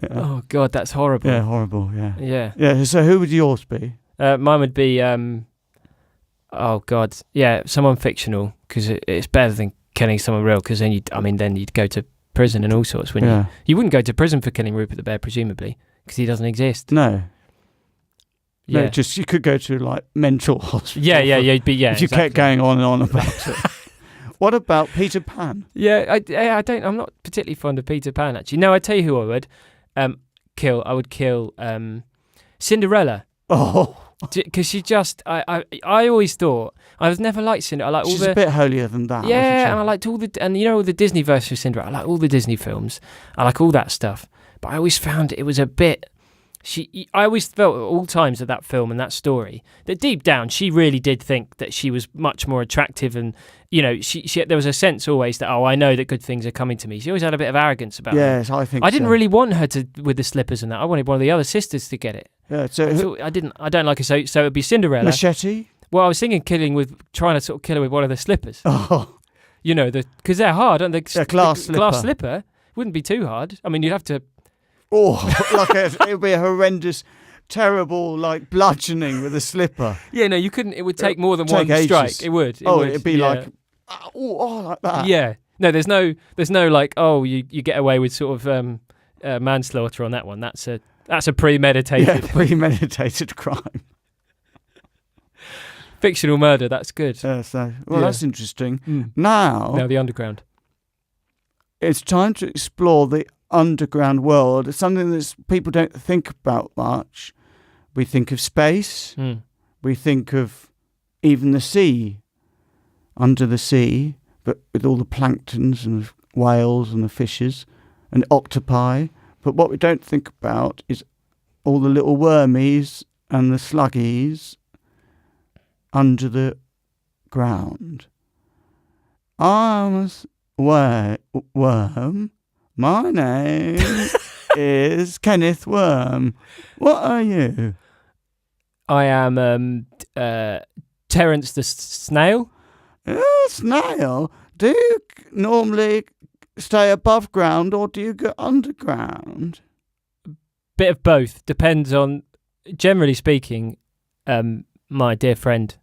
Yeah. Oh God, that's horrible. Yeah, horrible. Yeah. So who would yours be? Mine would be oh God, someone fictional because it's better than killing someone real. Because then you'd go to prison and all sorts. Wouldn't you? You wouldn't go to prison for killing Rupert the Bear, presumably, because he doesn't exist. No. Yeah. No, just you could go to mental hospital. Yeah. You'd be if you kept going on and on about it. What about Peter Pan? Yeah, I'm not particularly fond of Peter Pan, actually. No, I tell you who I would kill. I would kill Cinderella. Oh, because she just, I always thought I was never liked Cinderella. She's a bit holier than that. Yeah, and I liked all the Disney version of Cinderella. I like all the Disney films. I like all that stuff. But I always found it was a bit. I always felt at all times of that film and that story that deep down she really did think that she was much more attractive, and she there was a sense always that I know that good things are coming to me. She always had a bit of arrogance about it. Yes, I think I didn't really want her to with the slippers and that. I wanted one of the other sisters to get it. Yeah, so I don't like her. So it would be Cinderella. Machete. Well, I was thinking trying to sort of kill her with one of the slippers. Oh, because they're hard, aren't they? Glass slipper. Glass slipper wouldn't be too hard. I mean, you'd have to. Oh, it would be a horrendous, terrible, bludgeoning with a slipper. Yeah, no, you couldn't. It would take more than one strike. It would. It'd be like that. Yeah. No, there's no you get away with sort of manslaughter on that one. That's a premeditated. Yeah, premeditated crime. Fictional murder. That's good. That's interesting. Now the underground. It's time to explore the underground world. It's something that people don't think about much. We think of space. We think of even the sea, under the sea, but with all the planktons and the whales and the fishes and octopi. But what we don't think about is all the little wormies and the sluggies under the ground. I'm a worm. My name is Kenneth Worm. What are you? I am Terence the Snail. Snail? Do you normally stay above ground or do you go underground? Bit of both. Depends on, generally speaking, my dear friend,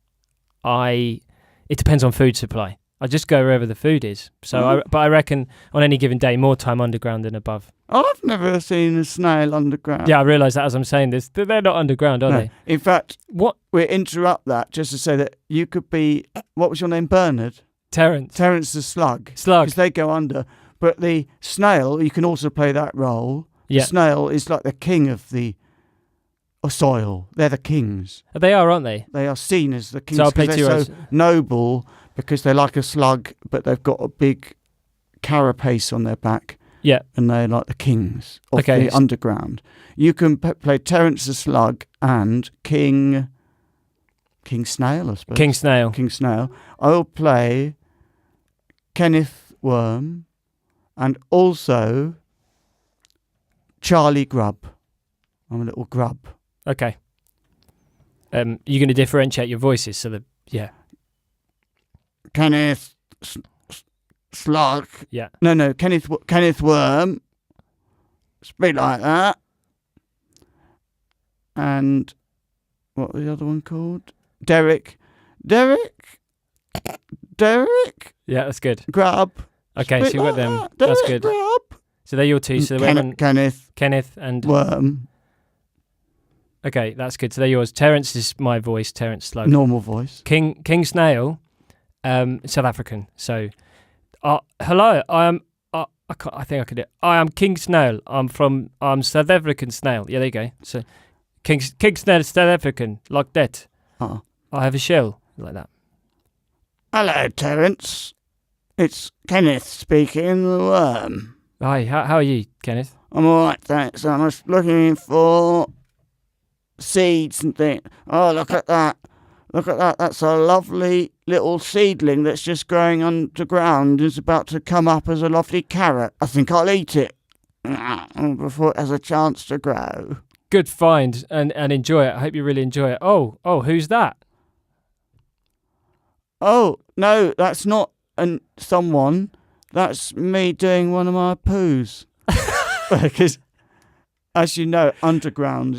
it depends on food supply. I just go wherever the food is. So, but I reckon on any given day, more time underground than above. I've never seen a snail underground. Yeah, I realise that as I'm saying this. They're not underground, are they? In fact, what? We interrupt that just to say that you could be, what was your name, Bernard? Terence. Terence the slug. Slug. Because they go under. But the snail, you can also play that role. Yeah. The snail is like the king of the soil. They're the kings. They are, aren't they? They are seen as the kings So I'll play because they're so noble, because they're like a slug, but they've got a big carapace on their back. Yeah. And they're like the kings of the underground. You can play Terence the Slug and King Snail, I suppose. King Snail. King Snail. I'll play Kenneth Worm and also Charlie Grub. I'm a little grub. Okay. You're going to differentiate your voices so that, yeah. Kenneth Slug. Yeah. No. Kenneth Worm. Speak like that. And what was the other one called? Derek. Yeah, that's good. Grub. Okay, so you got them. Derek That's good. Grub. So they're your two. So Kenneth and Worm. Okay, that's good. So they're yours. Terence is my voice. Terence Slug. Normal voice. King Snail, South African. So, hello. I think I could do it. I am King Snail. I'm South African Snail. Yeah, there you go. So, King Snail, South African, like that. Oh. I have a shell like that. Hello, Terence. It's Kenneth speaking, the worm. Hi, how are you, Kenneth? I'm alright, thanks. I'm just looking for seeds and things. Oh, look at that. That's a lovely little seedling that's just growing underground. It's about to come up as a lovely carrot. I think I'll eat it before it has a chance to grow. Good find and enjoy it. I hope you really enjoy it. Oh, who's that? Oh, no, that's not someone. That's me doing one of my poos. Because, as you know, underground,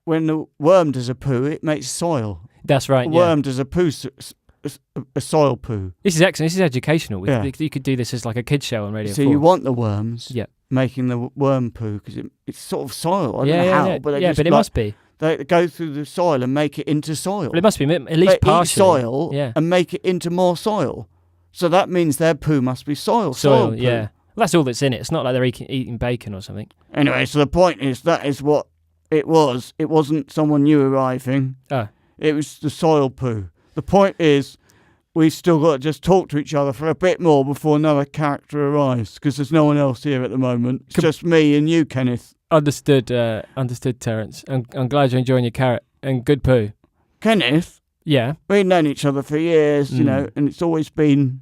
when the worm does a poo, it makes soil. That's right. The worm does a poo, a soil poo. This is excellent. This is educational. Yeah. You could do this as like a kid show on Radio 4. So you want the worms yeah. making the worm poo because it's sort of soil. I don't know how, but it must be. They go through the soil and make it into soil. Well, it must be at least partially. Eat soil and make it into more soil. So that means their poo must be soil. Soil poo. Yeah. Well, that's all that's in it. It's not like they're eating bacon or something. Anyway, so the point is that is what it was. It wasn't someone new arriving. Oh. It was the soil poo. The point is, we've still got to just talk to each other for a bit more before another character arrives, because there's no one else here at the moment. It's just me and you, Kenneth. Understood, Terence. I'm glad you're enjoying your carrot and good poo. Kenneth? Yeah? We've known each other for years, you know, and it's always been,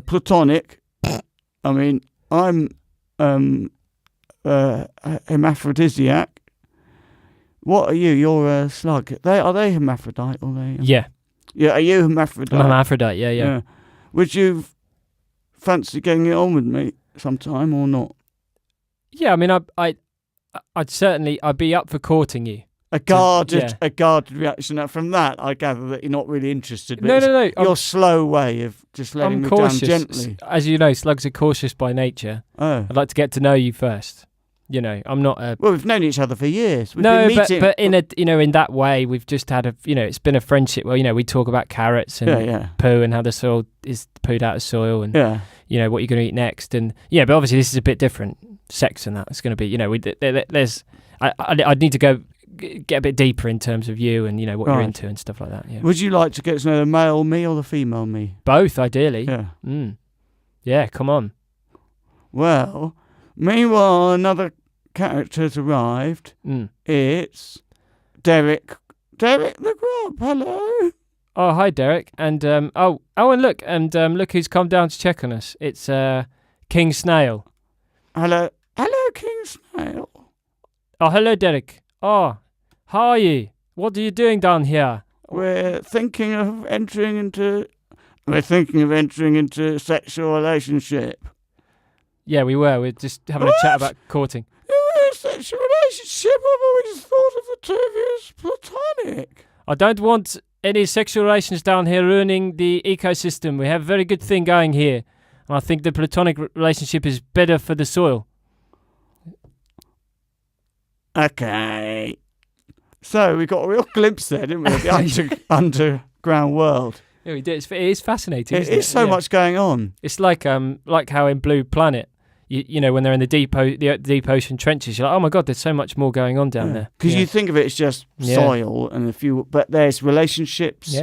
platonic. I mean, I'm hermaphrodisiac. What are you? You're a slug. Are they hermaphrodite? Or they? Yeah. Yeah, are you hermaphrodite? I'm hermaphrodite, yeah. Would you fancy getting it on with me sometime or not? Yeah, I mean, I'd be up for courting you. A guarded reaction. From that, I gather that you're not really interested. No. Your slow way of just letting me down gently. As you know, slugs are cautious by nature. Oh. I'd like to get to know you first. I'm not a... Well, we've known each other for years. But in in that way, we've just had it's been a friendship. Well, we talk about carrots and poo and how the soil is pooed out of soil and, what you're going to eat next. And, but obviously this is a bit different. Sex and that. It's going to be, I'd need to go get a bit deeper in terms of you and, what you're into and stuff like that. Yeah. Would you like to get to know the male me or the female me? Both, ideally. Yeah. Yeah, come on. Well, meanwhile, another character's arrived. It's Derek. Derek the Grub. Hello. Oh, hi, Derek. And and look who's come down to check on us. It's King Snail. Hello, King Snail. Oh, hello, Derek. Oh, how are you? What are you doing down here? We're thinking of entering into a sexual relationship. Yeah, we were. We're just having a chat about courting. A sexual relationship? I've always thought of the two of you as platonic. I don't want Any sexual relations down here ruining the ecosystem. We have a very good thing going here. And I think the platonic relationship is better for the soil. Okay. So we got a real glimpse there, didn't we, of the underground world. Yeah, we did. It is fascinating. It is so much going on. It's like how in Blue Planet, you know, when they're in the deep ocean trenches, you're like, oh my god, there's so much more going on down there. Because you think of it as just soil and a few, but there's relationships,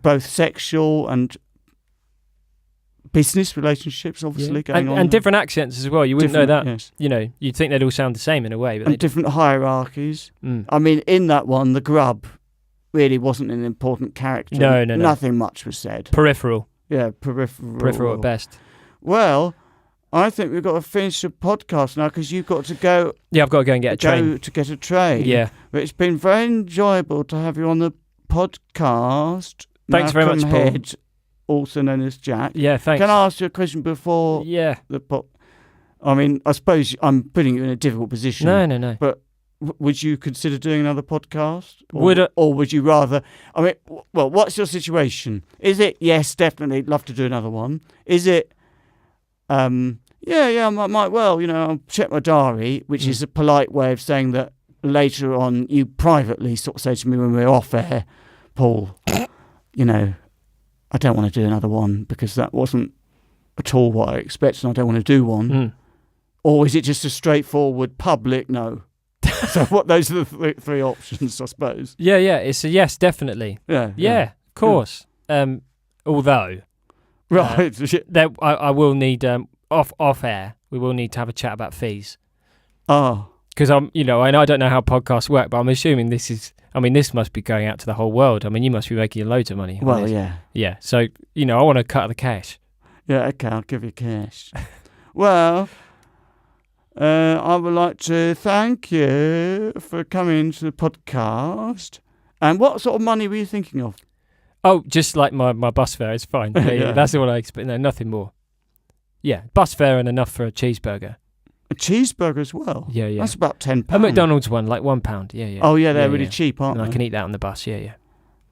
both sexual and business relationships, obviously going on, and different accents as well. You wouldn't know that. Yes. You know, you'd think they'd all sound the same in a way, but and different hierarchies. I mean, in that one, the grub really wasn't an important character. No. Nothing much was said. Peripheral. Yeah, peripheral. Peripheral at best. Well, I think we've got to finish the podcast now because you've got to go. Yeah, I've got to go and get a train. To get a train. Yeah. But it's been very enjoyable to have you on the podcast. Thanks very much, Paul. Head, also known as Jack. Yeah, thanks. Can I ask you a question before the I mean, I suppose I'm putting you in a difficult position. No. But would you consider doing another podcast? Or would you rather... I mean, well, what's your situation? Is it, yes, definitely, love to do another one? Is it, I might well, you know, I'll check my diary, which is a polite way of saying that later on you privately sort of say to me when we're off air, Paul, you know, I don't want to do another one because that wasn't at all what I expected and I don't want to do one. Or is it just a straightforward public no? So those are the three options, I suppose. Yeah, it's a yes, definitely. Yeah, of course. Although, right, I will need off air. We will need to have a chat about fees. Oh, because and I don't know how podcasts work, but I'm assuming this must be going out to the whole world. I mean, you must be making loads of money. Well, yeah. So I want to cut the cash. Yeah, okay, I'll give you cash. Well. I would like to thank you for coming to the podcast. And what sort of money were you thinking of? Oh, just like my bus fare is fine. Yeah. That's what I expect. No, nothing more. Yeah, bus fare and enough for a cheeseburger. A cheeseburger as well? Yeah. That's about £10. A McDonald's one, like £1. Yeah. Oh, yeah, they're really cheap, aren't they? I can eat that on the bus, yeah.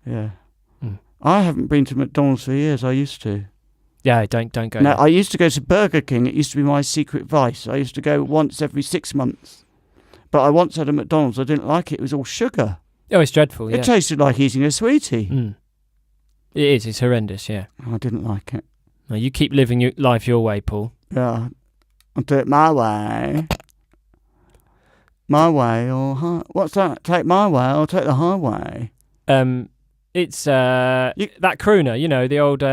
I haven't been to McDonald's for years. I used to. Yeah, don't go. No, I used to go to Burger King. It used to be my secret vice. I used to go once every 6 months. But I once had a McDonald's. I didn't like it. It was all sugar. Oh, it's dreadful, yeah. It tasted like eating a sweetie. It is. It's horrendous, yeah. I didn't like it. No, you keep living your life your way, Paul. Yeah. I'll do it my way. My way or... What's that? Take my way or take the highway? It's that crooner, the old...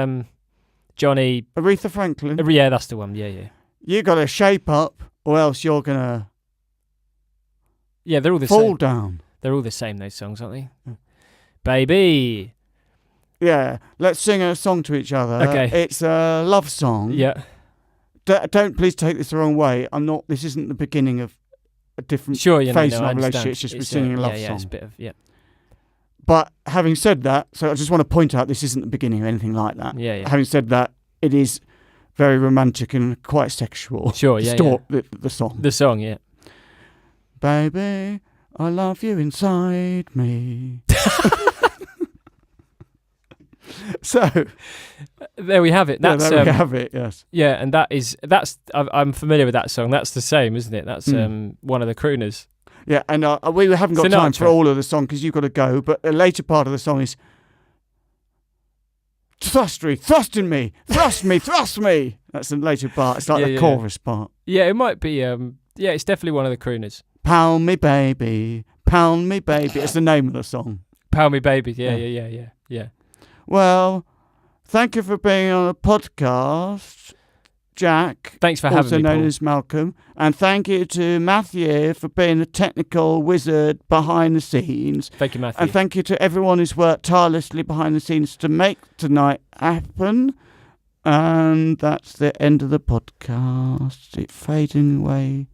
Johnny... Aretha Franklin? Yeah, that's the one, yeah. You got to shape up or else you're going to... Yeah, they're all the fall same. Down. They're all the same, those songs, aren't they? Baby! Yeah, let's sing a song to each other. Okay. It's a love song. Yeah. Don't please take this the wrong way. This isn't the beginning of a different phase in our relationship. It's just we're singing a love song. It's a bit of... Yeah. But having said that, so I just want to point out this isn't the beginning or anything like that. Yeah. Having said that, it is very romantic and quite sexual. Sure, The song. The song, yeah. Baby, I love you inside me. So there we have it. There we have it. Yes. Yeah, and I'm familiar with that song. That's the same, isn't it? That's one of the crooners. Yeah, and we haven't got time for all of the song because you've got to go. But the later part of the song is thrust in me, thrust me, thrust me. That's the later part. It's like the chorus part. Yeah, it might be. It's definitely one of the crooners. Pound me, baby. Pound me, baby. It's the name of the song. Pound me, baby. Yeah. Well, thank you for being on the podcast, Jack. Thanks for having me, also known Paul. as Malcolm. And thank you to Matthew for being the technical wizard behind the scenes. Thank you, Matthew. And thank you to everyone who's worked tirelessly behind the scenes to make tonight happen. And that's the end of the podcast. It's fading away.